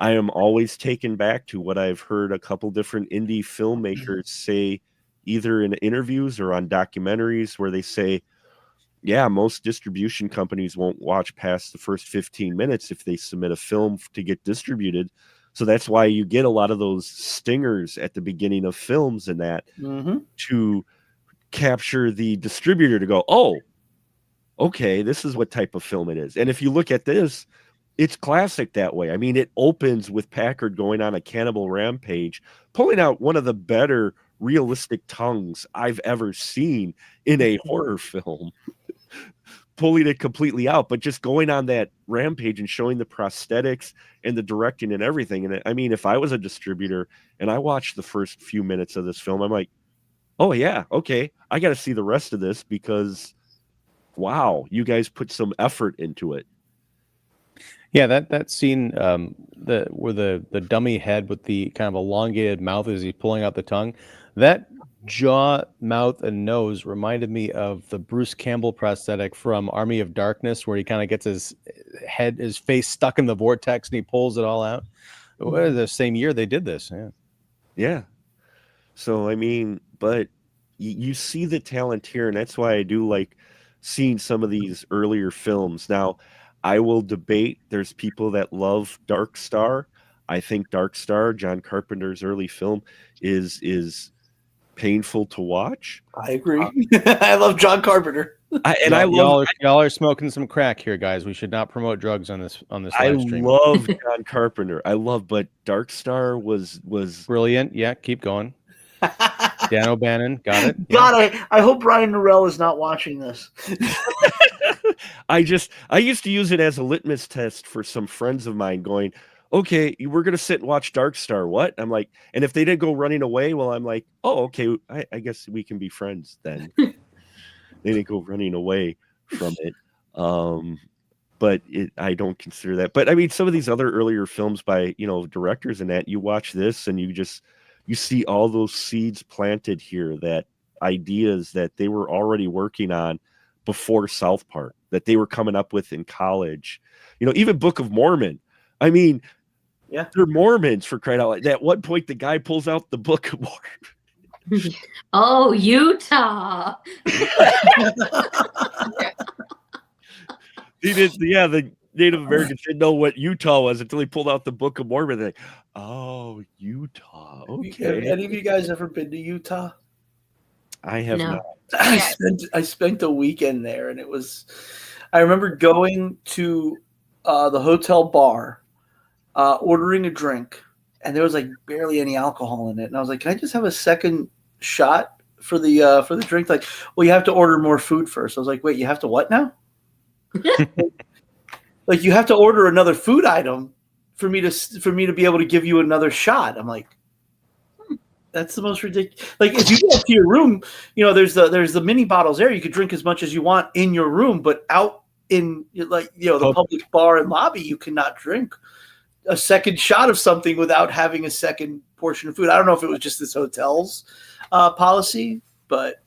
I am always taken back to what I've heard a couple different indie filmmakers say, either in interviews or on documentaries, where they say, yeah, most distribution companies won't watch past the first 15 minutes if they submit a film to get distributed. So that's why you get a lot of those stingers at the beginning of films and that to capture the distributor to go, oh, okay, this is what type of film it is. And if you look at this, it's classic that way. I mean, it opens with Packard going on a cannibal rampage, pulling out one of the better realistic tongues I've ever seen in a horror film, pulling it completely out, but just going on that rampage and showing the prosthetics and the directing and everything. And I mean, if I was a distributor and I watched the first few minutes of this film, I'm like, oh yeah, okay, I got to see the rest of this because, wow, you guys put some effort into it. Yeah, that scene where the dummy head with the kind of elongated mouth as he's pulling out the tongue, that jaw, mouth, and nose reminded me of the Bruce Campbell prosthetic from Army of Darkness, where he kind of gets his face stuck in the vortex and he pulls it all out. Well, the same year they did this. Yeah. So I mean, but you see the talent here, and that's why I do like seeing some of these earlier films. Now, I will debate. There's people that love Dark Star. I think Dark Star, John Carpenter's early film, is painful to watch. I agree. I love John Carpenter. Y'all are smoking some crack here, guys. We should not promote drugs on this live stream. I love John Carpenter. But Dark Star was brilliant. Yeah, keep going. Dan O'Bannon, got it. Yeah. God, I hope Brian Norell is not watching this. I used to use it as a litmus test for some friends of mine going, okay, we're going to sit and watch Dark Star. What? I'm like, and if they didn't go running away, well, I'm like, oh, okay, I guess we can be friends then. They didn't go running away from it. But I don't consider that. But I mean, some of these other earlier films by, directors and that, you watch this and you see all those seeds planted here, that ideas that they were already working on before South Park, that they were coming up with in college. Even Book of Mormon. I mean, yeah, they're Mormons, for crying out loud. At one point, the guy pulls out the Book of Mormon. Oh, Utah. The Native Americans didn't know what Utah was until he pulled out the Book of Mormon. They're like, oh, Utah. Okay. Have any of you guys ever been to Utah? I have not. I spent a weekend there, and I remember going to the hotel bar, ordering a drink, and there was like barely any alcohol in it. And I was like, can I just have a second shot for the drink? Like, well, you have to order more food first. I was like, wait, you have to what now? Like, you have to order another food item for me to be able to give you another shot. I'm like, that's the most ridiculous. Like, if you go up to your room, there's the mini bottles there. You could drink as much as you want in your room, but out in the public bar and lobby, you cannot drink a second shot of something without having a second portion of food. I don't know if it was just this hotel's policy, but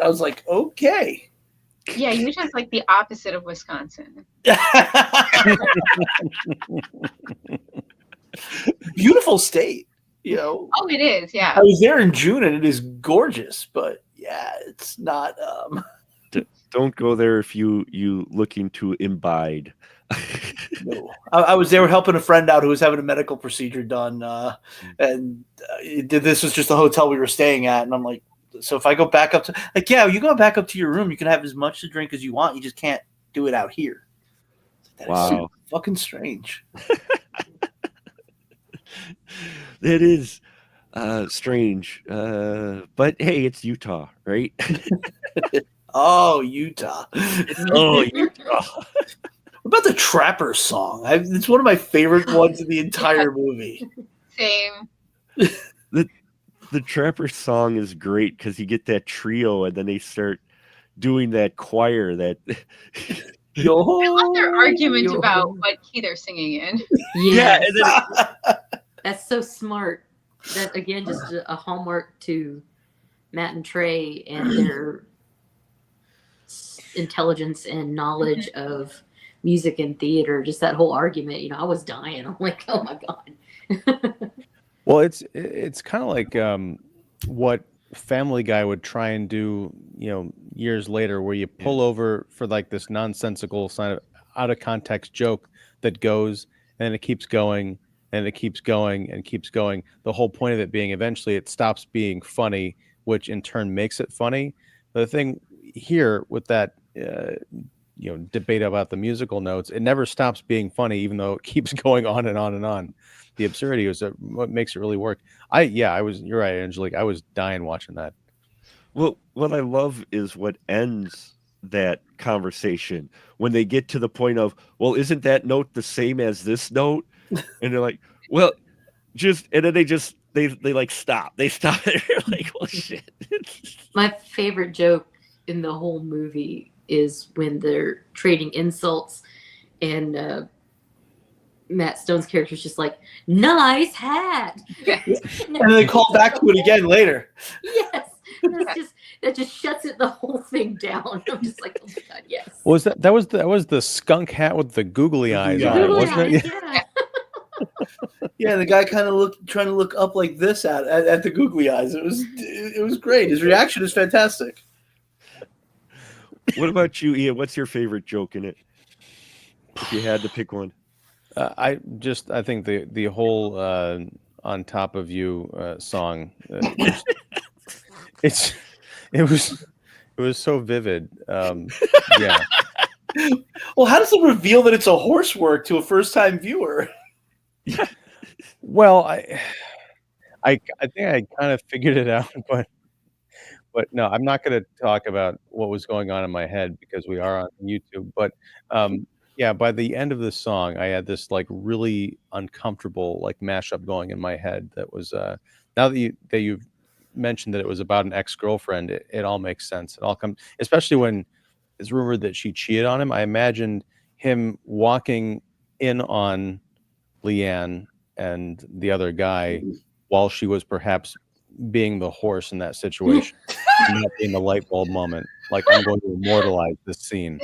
I was like, okay. Yeah, Utah's like the opposite of Wisconsin. Beautiful state, Oh, it is, yeah. I was there in June and it is gorgeous, but yeah, it's not. Don't go there if you looking to imbibe. No, I was there helping a friend out who was having a medical procedure done, and this was just the hotel we were staying at, and I'm like, so if I go back up to, like, yeah, you go back up to your room, you can have as much to drink as you want, you just can't do it out here. That is so fucking strange. That is strange, but hey, it's Utah, right? Oh, Utah. Oh, Utah. What about the Trapper song? It's one of my favorite ones in the entire movie. Same. The Trapper song is great because you get that trio and then they start doing that choir that. I love their argument about what key they're singing in. Yes. Yeah, that's so smart. That, again, just a hallmark to Matt and Trey and their intelligence and knowledge of music and theater. Just that whole argument, I was dying. I'm like, oh my God. Well, it's kind of like what Family Guy would try and do, years later, where you pull over for like this nonsensical, out of context joke that goes, and it keeps going, and it keeps going, and keeps going. The whole point of it being eventually it stops being funny, which in turn makes it funny. But the thing here with that, debate about the musical notes, it never stops being funny, even though it keeps going on and on and on. The absurdity is what makes it really work. You're right, Angelique. I was dying watching that. Well, what I love is what ends that conversation when they get to the point of, well, isn't that note the same as this note? And they're like, well, and then they like stop. They stop. They're like, well, shit. My favorite joke in the whole movie is when they're trading insults and Matt Stone's character is just like, nice hat. And then they call back to it again later. Yes. That just shuts the whole thing down. I'm just like, oh my God, yes. Was that was the skunk hat with the googly eyes on it, wasn't it? Yeah. Yeah, the guy kind of trying to look up like this at the googly eyes. It was great. His reaction is fantastic. What about you, Ian? What's your favorite joke in it? If you had to pick one. I think the whole "On Top of You" song, it was so vivid. Yeah. Well, how does it reveal that it's a horse work to a first-time viewer? Well, I think I kind of figured it out, but no, I'm not going to talk about what was going on in my head because we are on YouTube. But yeah, by the end of the song, I had this like really uncomfortable like mashup going in my head. That was now that you've mentioned that it was about an ex-girlfriend, it all makes sense. It all comes, especially when it's rumored that she cheated on him. I imagined him walking in on Leanne and the other guy while she was perhaps being the horse in that situation, and that being the light bulb moment. Like, I'm going to immortalize this scene.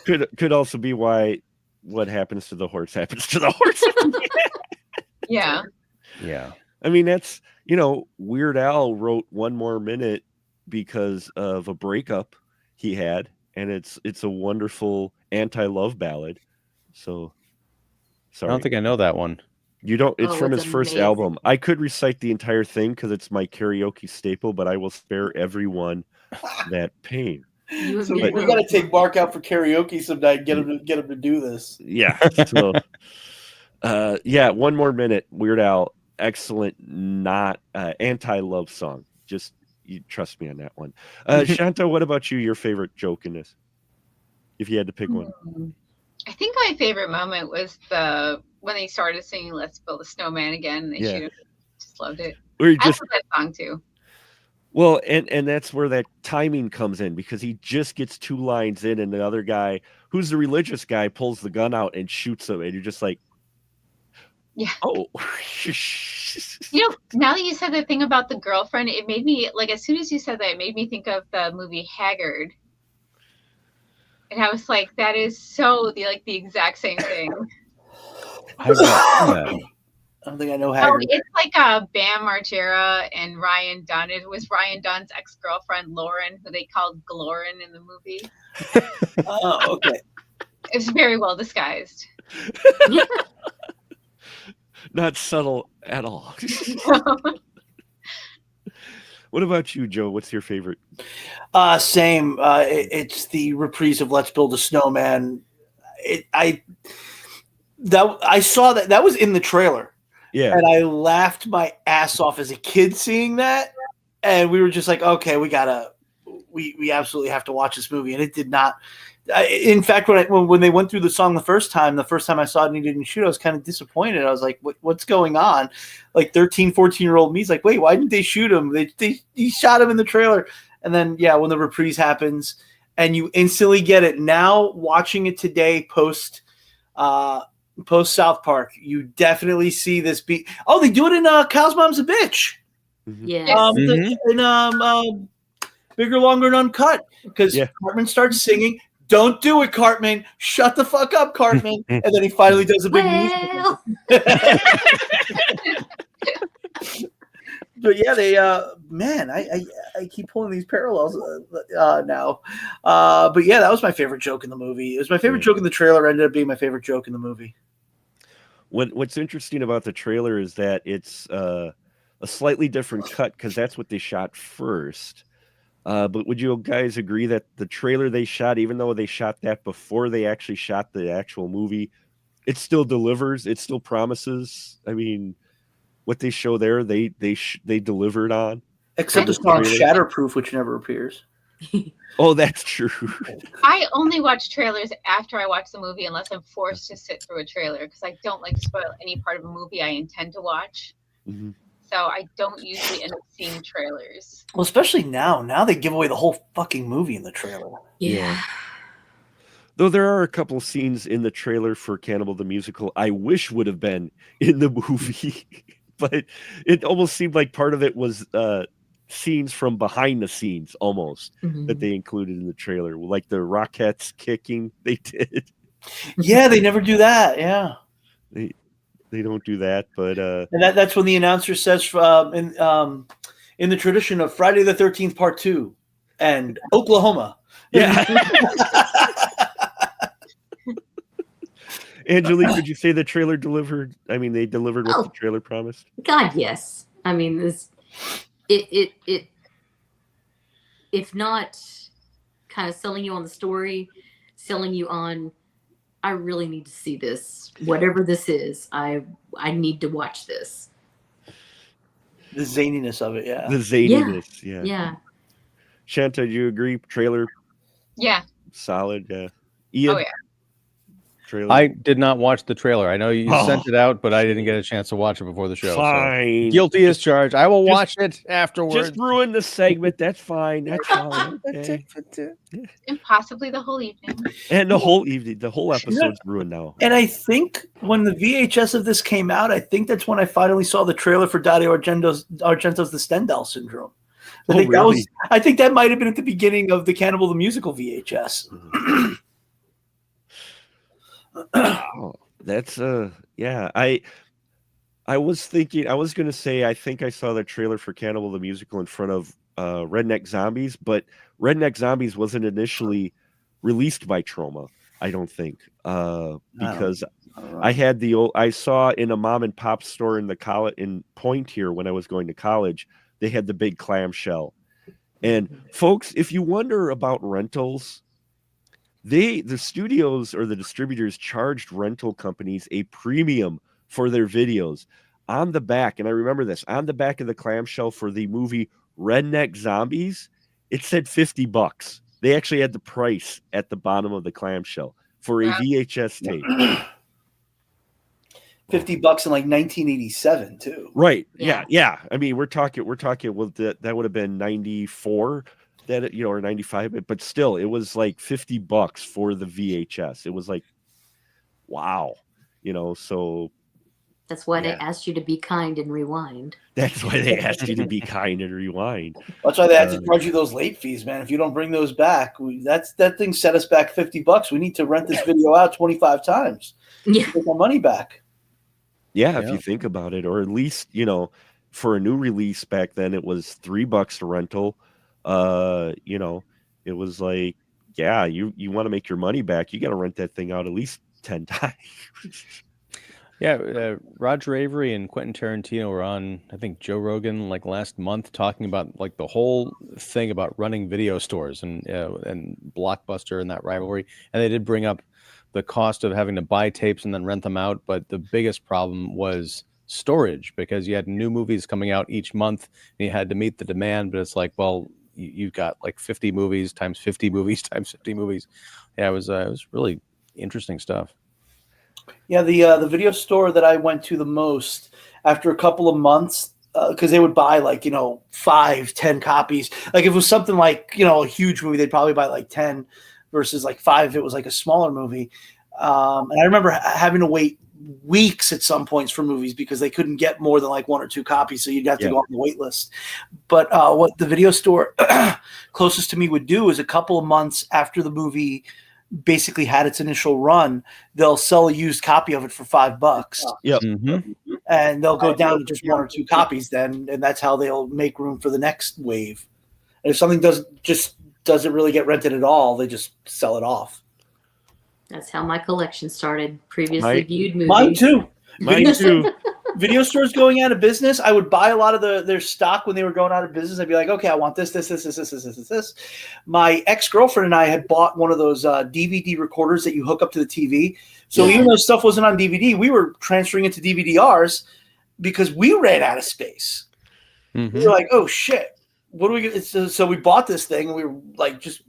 Could also be why what happens to the horse happens to the horse. Yeah. Yeah. I mean, that's, Weird Al wrote One More Minute because of a breakup he had, and it's a wonderful anti-love ballad. So, sorry. I don't think I know that one. You don't. It's Oh, from it's his first amazing. album. I could recite the entire thing because it's my karaoke staple, but I will spare everyone that pain. You So and we me got to both. take Mark out for karaoke sometime. Get him to do this. Yeah. So, yeah. One More Minute. Weird Al. Excellent. Not anti-love song. Just you trust me on that one. Shanta, what about you? Your favorite joke in this? If you had to pick one. I think my favorite moment was when they started singing "Let's Build a Snowman" again. And they shoot him. Just loved it. Or I love that song too. Well, and that's where that timing comes in, because he just gets 2 lines in, and the other guy, who's the religious guy, pulls the gun out and shoots him, and you're just like, yeah. Oh. Now that you said the thing about the girlfriend, it made me, like, as soon as you said that, it made me think of the movie Haggard. And I was like, that is so the exact same thing. I've not seen that. I don't think I know Haggard. It's like Bam Margera and Ryan Dunn. It was Ryan Dunn's ex-girlfriend, Lauren, who they called Glorin in the movie. Oh, okay. It was very well disguised. Not subtle at all. What about you, Joe? What's your favorite? Same. It's the reprise of "Let's Build a Snowman." I saw that was in the trailer. Yeah. And I laughed my ass off as a kid seeing that. And we were just like, okay, we absolutely have to watch this movie. And it did not. In fact, when they went through the song the first time I saw it and he didn't shoot, I was kind of disappointed. I was like, what's going on? Like 13, 14-year-old me's like, wait, why didn't they shoot him? He shot him in the trailer. And then, yeah, when the reprise happens and you instantly get it. Now watching it today post South Park, you definitely see this beat. Oh, they do it in Kyle's Mom's a Bitch. Yeah. In Bigger, Longer, and Uncut, because Cartman starts singing. Don't do it, Cartman. Shut the fuck up, Cartman. And then he finally does a big musical. But yeah, they I keep pulling these parallels now. But yeah, that was my favorite joke in the movie. It was my favorite joke in the trailer. Ended up being my favorite joke in the movie. What's interesting about the trailer is that it's a slightly different cut, because that's what they shot first. But would you guys agree that the trailer they shot, even though they shot that before they actually shot the actual movie, it still delivers, it still promises? I mean, what they show there, they delivered on. Except the song Shatterproof, which never appears. Oh, that's true. I only watch trailers after I watch the movie, unless I'm forced to sit through a trailer, because I don't like to spoil any part of a movie I intend to watch. Mm-hmm. So I don't usually end up seeing trailers. Well, especially now. Now they give away the whole fucking movie in the trailer. Yeah. Though there are a couple scenes in the trailer for Cannibal the Musical I wish would have been in the movie. But it almost seemed like part of it was scenes from behind the scenes almost that they included in the trailer. Like the Rockettes kicking they did. Yeah, they never do that. Yeah. They don't do that, but and that's when the announcer says in the tradition of Friday the 13th Part 2 and Oklahoma. Yeah. Angelique, would you say the trailer delivered? I mean, they delivered what the trailer promised. God, yes. I mean, it if not kind of selling you on the story, selling you on, I really need to see this. Whatever this is, I need to watch this. The zaniness of it, yeah. The zaniness, yeah. Yeah. Shanta, do you agree? Trailer? Yeah. Solid, yeah. Ian? Oh, yeah. Trailer? I did not watch the trailer. I know you sent it out, but I didn't get a chance to watch it before the show. Fine. So. Guilty as charged. I will watch it afterwards. Just ruin the segment. That's fine. That's fine. Okay. And possibly the whole evening. And the whole evening, the whole episode's ruined now. And I think when the VHS of this came out, I think that's when I finally saw the trailer for Dario Argento's The Stendhal Syndrome. I think that might have been at the beginning of the Cannibal the Musical VHS. Oh, that's yeah. I was thinking, I was gonna say, I think I saw the trailer for Cannibal the Musical in front of Redneck Zombies, but Redneck Zombies wasn't initially released by Troma, I don't think, because I had I saw in a mom and pop store in the college in Point here when I was going to college, they had the big clamshell. And folks, if you wonder about rentals, the studios or the distributors charged rental companies a premium for their videos. On the back, and I remember this, on the back of the clamshell for the movie Redneck Zombies, it said $50. They actually had the price at the bottom of the clamshell for a VHS tape. $50 in like 1987 too. Right. Yeah. I mean, we're talking. Well, that would have been 94. That, you know, or 95, but still, it was like $50 for the VHS. It was like, wow, you know. So that's why they asked you to be kind and rewind. That's why they asked you to be kind and rewind. That's why they had to charge you those late fees, man. If you don't bring those back, that thing set us back $50. We need to rent this video out 25 times. Yeah, to get our money back. Yeah, if you think about it, or at least, you know, for a new release back then, it was $3 to rental. You know, it was like, yeah, you want to make your money back, you got to rent that thing out at least 10 times. Yeah, Roger Avery and Quentin Tarantino were on, I think, Joe Rogan like last month, talking about like the whole thing about running video stores and Blockbuster and that rivalry. And they did bring up the cost of having to buy tapes and then rent them out, but the biggest problem was storage, because you had new movies coming out each month and you had to meet the demand. But it's like, well, you've got like 50 movies times 50 movies times 50 movies. Yeah, it was really interesting stuff. Yeah, the video store that I went to the most, after a couple of months, because they would buy like, 5-10 copies. Like if it was something like, a huge movie, they'd probably buy like 10 versus like 5 if it was like a smaller movie. And I remember having to wait weeks at some points for movies because they couldn't get more than like 1 or 2 copies, so you'd have to go on the wait list. But what the video store closest to me would do is a couple of months after the movie basically had its initial run, they'll sell a used copy of it for $5. Yep. Mm-hmm. And they'll go down to just 1 or 2 copies then, and that's how they'll make room for the next wave. And if something doesn't really get rented at all, they just sell it off. That's how my collection started. Previously viewed movies. Mine too. Mine too. Video stores going out of business. I would buy a lot of their stock when they were going out of business. I'd be like, okay, I want this. My ex-girlfriend and I had bought one of those DVD recorders that you hook up to the TV. So even though stuff wasn't on DVD, we were transferring it to DVD-Rs because we ran out of space. Mm-hmm. We were like, oh shit, what do we get? So we bought this thing and we were like just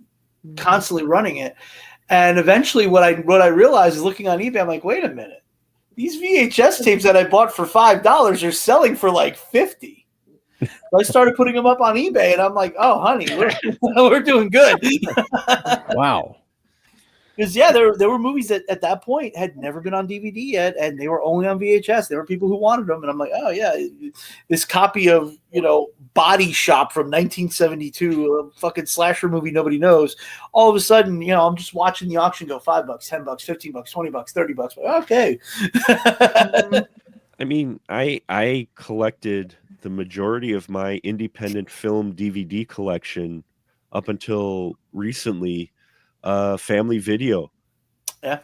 constantly running it. And eventually what I realized is looking on eBay, I'm like, wait a minute. These VHS tapes that I bought for $5 are selling for like $50. So I started putting them up on eBay, and I'm like, "Oh, honey, we're doing good." Wow. Because there were movies that at that point had never been on DVD yet, and they were only on VHS. There were people who wanted them, and I'm like, "Oh yeah, this copy of Body Shop from 1972, a fucking slasher movie nobody knows." All of a sudden, I'm just watching the auction go $5, $10, $15, $20, $30. Okay. I mean, I collected the majority of my independent film DVD collection up until recently. Family Video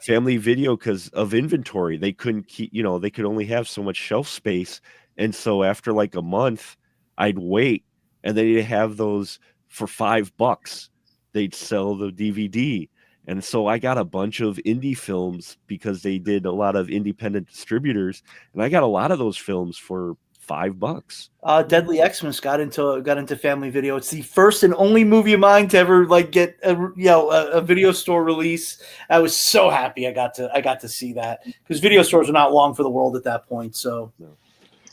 Family Video because of inventory. They couldn't keep, they could only have so much shelf space. And so after like a month, I'd wait and they'd have those for $5. They'd sell the DVD. And so I got a bunch of indie films because they did a lot of independent distributors. And I got a lot of those films for $5. Deadly Xmas got into Family Video. It's the first and only movie of mine to ever like get a video store release. I was so happy I got to see that because video stores are not long for the world at that point. So,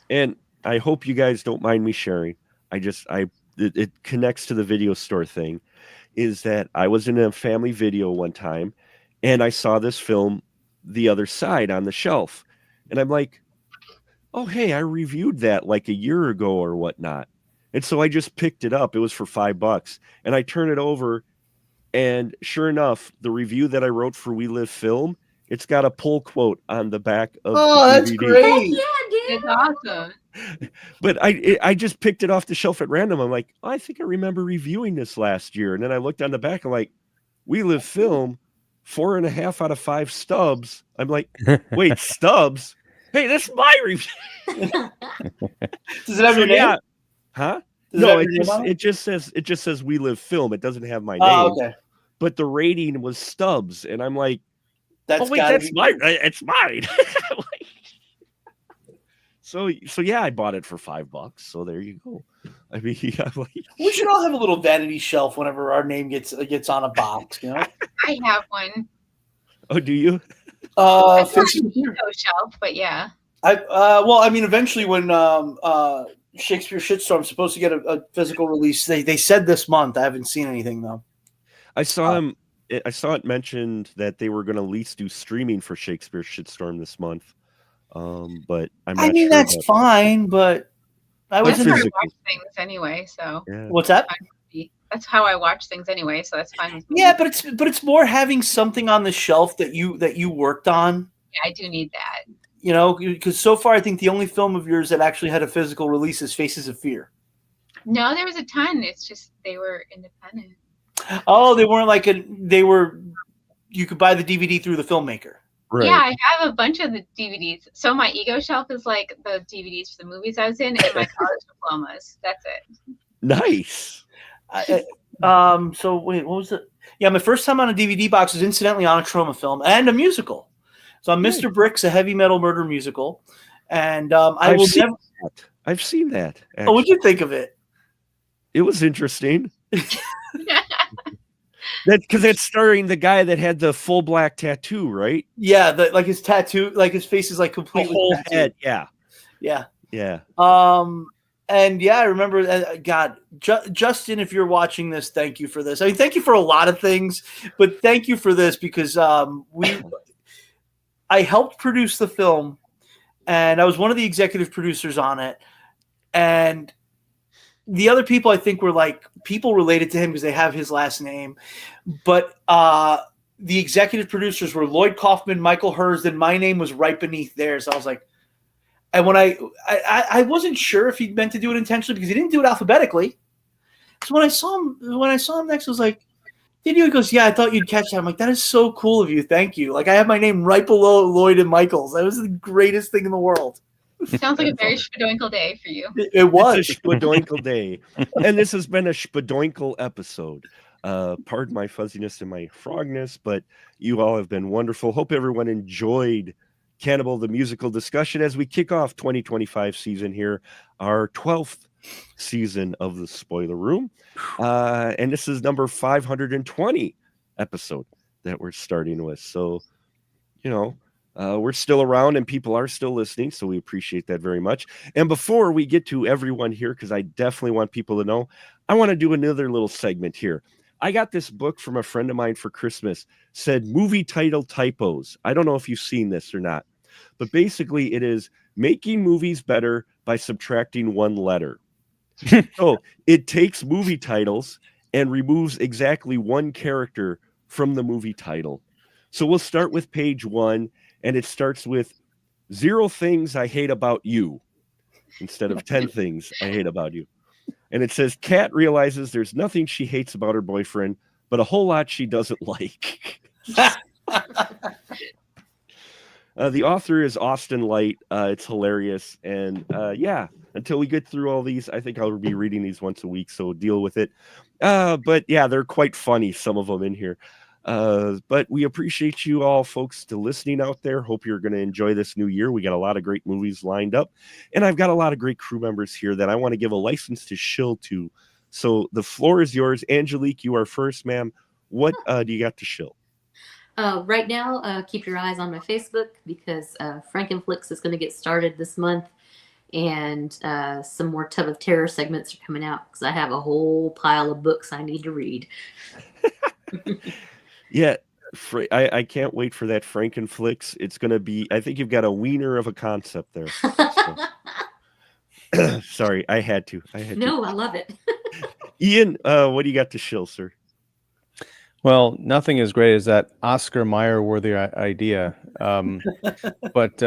and I hope you guys don't mind me sharing. It connects to the video store thing. Is that I was in a Family Video one time and I saw this film, The Other Side, on the shelf. And I'm like, oh, hey, I reviewed that like a year ago or whatnot. And so I just picked it up. It was for $5. And I turn it over. And sure enough, the review that I wrote for We Live Film, it's got a pull quote on the back of the DVD. That's great. It's awesome. But I just picked it off the shelf at random. I'm like, I think I remember reviewing this last year. And then I looked on the back. I'm like, We Live Film, 4.5 out of 5 stubs. I'm like, wait, stubs? Hey, that's my review. Does it have your name? Yeah. Huh? No, it just says We Live Film. It doesn't have my name. Oh, okay. But the rating was stubs, and I'm like, that's mine. It's mine. So yeah, I bought it for $5. So there you go. I mean, we should all have a little vanity shelf whenever our name gets on a box. I have one. Oh, do you? Shelf, but yeah. Eventually when Shakespeare Shitstorm's supposed to get a physical release, they said this month. I haven't seen anything though. I saw it mentioned that they were going to at least do streaming for Shakespeare Shitstorm this month. But I'm not sure that's fine, but that's how I watch things anyway. So what's that? That's how I watch things anyway. So that's fine with me. Yeah, but it's more having something on the shelf that you worked on. Yeah, I do need that. Because so far I think the only film of yours that actually had a physical release is Faces of Fear. No, there was a ton. It's just they were independent. Oh, they weren't you could buy the DVD through the filmmaker. Right. Yeah, I have a bunch of the DVDs. So my ego shelf is like the DVDs for the movies I was in and my college diplomas. That's it. Nice. So wait, what was it? Yeah, my first time on a DVD box was incidentally on a Trauma film and a musical. So on Mr. Bricks, a heavy metal murder musical. And I've seen that. Actually. Oh, what'd you think of it? It was interesting. That's because it's starring the guy that had the full black tattoo, right? Yeah, his tattoo, like his face is like completely the whole tattooed. head. Yeah. And yeah, I remember. God, Justin, if you're watching this, thank you for this. I mean, thank you for a lot of things, but thank you for this because I helped produce the film, and I was one of the executive producers on it, and the other people I think were like people related to him because they have his last name. But the executive producers were Lloyd Kaufman, Michael Hers, and my name was right beneath theirs. I was like, and when I wasn't sure if he meant to do it intentionally because he didn't do it alphabetically. So when I saw him next, I was like, did you? He goes, yeah, I thought you'd catch that. I'm like, that is so cool of you. Thank you. Like I have my name right below Lloyd and Michael's. That was the greatest thing in the world. Sounds like a very spadoinkle day for you. It was a spadoinkle day. And this has been a spadoinkle episode. Pardon my fuzziness and my frogness, but you all have been wonderful. Hope everyone enjoyed Cannibal the Musical discussion as we kick off 2025 season here, our 12th season of the Spoiler Room. And this is number 520 episode that we're starting with. So, we're still around and people are still listening, so we appreciate that very much. And before we get to everyone here, because I definitely want people to know, I want to do another little segment here. I got this book from a friend of mine for Christmas, said movie title typos. I don't know if you've seen this or not, but basically it is making movies better by subtracting one letter. So it takes movie titles and removes exactly one character from the movie title. So we'll start with page 1. And it starts with 0 things I hate about you instead of 10 things I hate about you. And it says, Kat realizes there's nothing she hates about her boyfriend, but a whole lot she doesn't like. The author is Austin Light. It's hilarious. And yeah, until we get through all these, I think I'll be reading these once a week, so deal with it. But yeah, they're quite funny, some of them in here. But we appreciate you all, folks, to listening out there. Hope you're going to enjoy this new year. We got a lot of great movies lined up. And I've got a lot of great crew members here that I want to give a license to shill to. So the floor is yours. Angelique, you are first, ma'am. What do you got to shill? Right now, keep your eyes on my Facebook because Frankenflix is going to get started this month, and some more Tub of Terror segments are coming out because I have a whole pile of books I need to read. Yeah, I can't wait for that Frankenflix. It's going to be, I think you've got a wiener of a concept there. So. Sorry, I had to. No, I love it. Ian, what do you got to shill, sir? Well, nothing as great as that Oscar Mayer worthy idea. But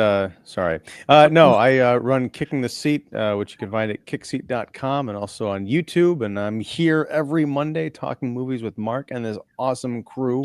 sorry. No, I run Kicking the Seat, which you can find at kickseat.com and also on YouTube. And I'm here every Monday talking movies with Mark and his awesome crew.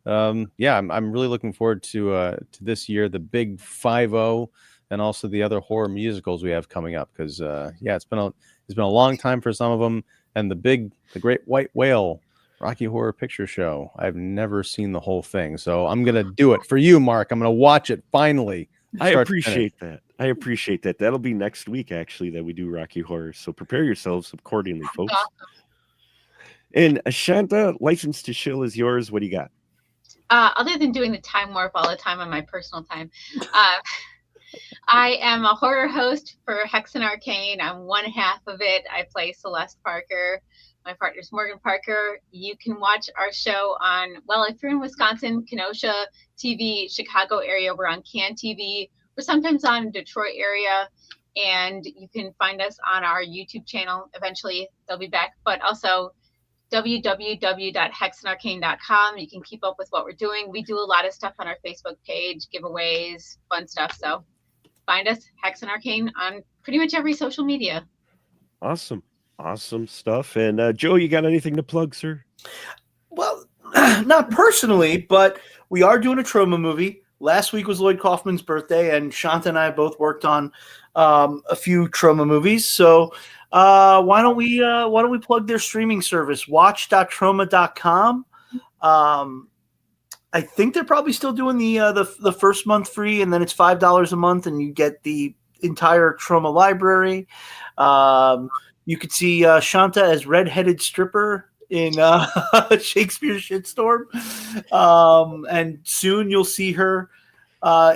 Yeah, I'm really looking forward to this year, the big 5-0, and also the other horror musicals we have coming up. Because yeah, it's been a long time for some of them. And the Great White Whale, Rocky Horror Picture Show. I've never seen the whole thing, so I'm gonna do it for you, Mark. I'm gonna watch it finally. I appreciate that. That'll be next week, actually, that we do Rocky Horror. So prepare yourselves accordingly, folks. And Ashanta, license to shill is yours. What do you got? Other than doing the time warp all the time on my personal time, I am a horror host for Hex and Arcane. I'm one half of it. I play Celeste Parker. My partner's Morgan Parker. You can watch our show on, well, if you're in Wisconsin, Kenosha TV, Chicago area, we're on Can TV. We're sometimes on Detroit area. And you can find us on our YouTube channel. Eventually, they'll be back. But also, www.hexandarcane.com. You can keep up with what we're doing. We do a lot of stuff on our Facebook page, giveaways, fun stuff. So find us, Hex and Arcane, on pretty much every social media. Awesome stuff. And Joe, you got anything to plug, sir? Well, not personally, but we are doing a trauma movie. Last week was Lloyd Kaufman's birthday, and Shanta and I both worked on a few trauma movies. So why don't we plug their streaming service, watch.trauma.com. I think they're probably still doing the first month free, and then it's $5 a month, and you get the entire trauma library. You could see Shanta as redheaded stripper in Shakespeare's Shitstorm. And soon you'll see her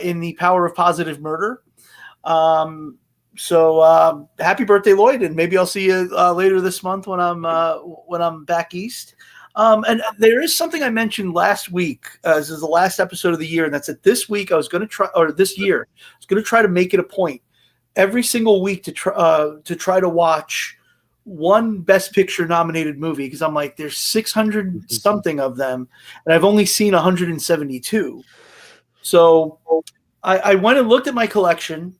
in The Power of Positive Murder. So happy birthday, Lloyd, and maybe I'll see you later this month when I'm back east. And there is something I mentioned last week. This is the last episode of the year, and that's that this week I was going to try, or this year, I was going to try to make it a point every single week to try to watch one Best Picture nominated movie, because I'm like, there's 600 something of them, and I've only seen 172. So I went and looked at my collection,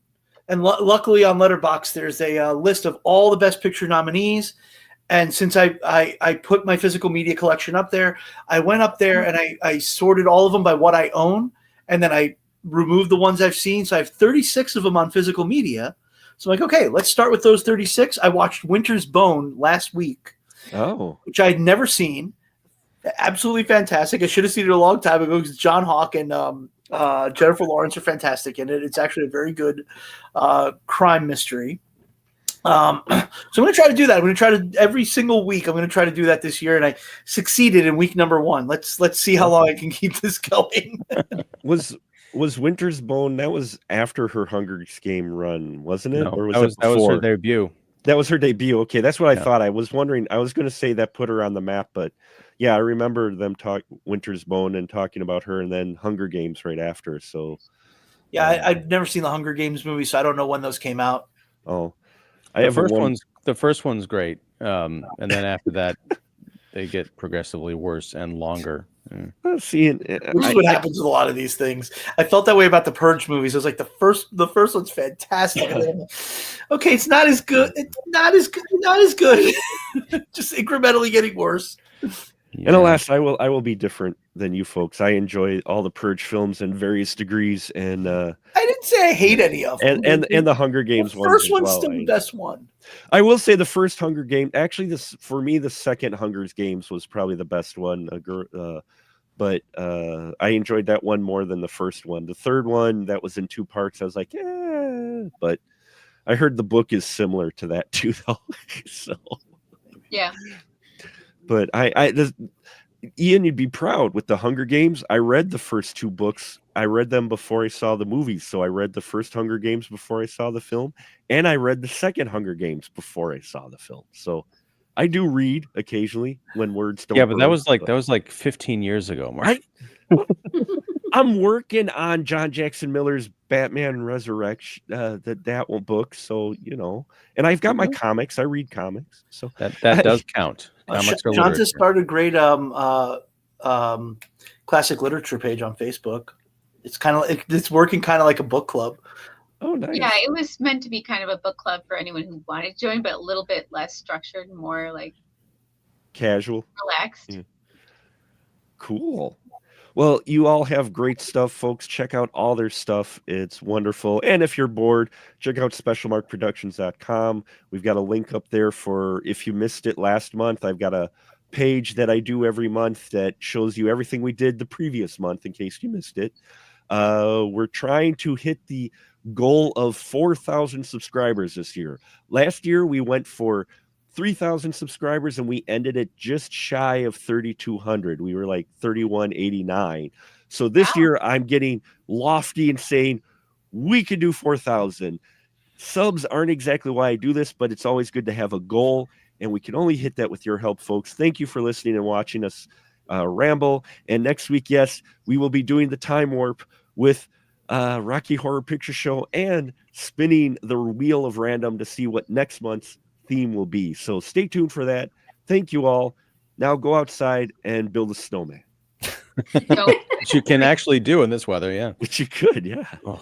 and luckily on Letterboxd there's a list of all the Best Picture nominees. And since I put my physical media collection up there, I went up there and I sorted all of them by what I own, and then I removed the ones I've seen. So I have 36 of them on physical media. So I'm like, okay, let's start with those 36. I watched Winter's Bone last week, which I had never seen. Absolutely fantastic. I should have seen it a long time ago because John Hawke and Jennifer Lawrence are fantastic in it. It's actually a very good crime mystery. So I'm going to try to do that. I'm going to try to every single week. I'm going to try to do that this year, and I succeeded in week number 1. Let's see how long I can keep this going. Was Winter's Bone, that was after her Hunger Games run, wasn't it? No, or that was her debut. That was her debut. Okay, that's what I thought. I was wondering. I was going to say that put her on the map, but yeah, I remember them talk Winter's Bone and talking about her, and then Hunger Games right after. So yeah, I've never seen the Hunger Games movie, so I don't know when those came out. Oh, the first one's great, and then after that, they get progressively worse and longer. Which is what happens with a lot of these things. I felt that way about the Purge movies. I was like, the first one's fantastic. Okay, it's not as good. It's not as good. Just incrementally getting worse. And alas, I will be different than you folks. I enjoy all the Purge films in various degrees, and I didn't say I hate any of them. And the Hunger Games the first ones one's as well. still the best one. I will say the first Hunger Game. Actually, for me, the second Hunger Games was probably the best one. But I enjoyed that one more than the first one. The third one that was in 2 parts, I was like, yeah. But I heard the book is similar to that too, though. So yeah. But Ian, you'd be proud with the Hunger Games. I read the first 2 books. I read them before I saw the movies. So I read the first Hunger Games before I saw the film, and I read the second Hunger Games before I saw the film. So I do read occasionally when words don't. Yeah, but that was like 15 years ago, Mark. I'm working on John Jackson Miller's Batman Resurrection, that one book. So and I've got my comics. I read comics, so that does count. John just started a great classic literature page on Facebook. It's it's working kind of like a book club. Oh, nice. Yeah, it was meant to be kind of a book club for anyone who wanted to join, but a little bit less structured, more like casual, relaxed. Yeah. Cool. Well, you all have great stuff, folks. Check out all their stuff. It's wonderful. And if you're bored, check out specialmarkproductions.com. We've got a link up there for if you missed it last month. I've got a page that I do every month that shows you everything we did the previous month in case you missed it. We're trying to hit the goal of 4,000 subscribers this year. Last year, we went for 3,000 subscribers and we ended at just shy of 3,200. We were like 3,189. So this year I'm getting lofty and saying we could do 4,000. Subs aren't exactly why I do this, but it's always good to have a goal, and we can only hit that with your help, folks. Thank you for listening and watching us ramble. And next week, yes, we will be doing the time warp with Rocky Horror Picture Show and spinning the wheel of random to see what next month's theme will be. So stay tuned for that. Thank you all. Now go outside and build a snowman. Which you can actually do in this weather, yeah. Which you could, yeah. Oh.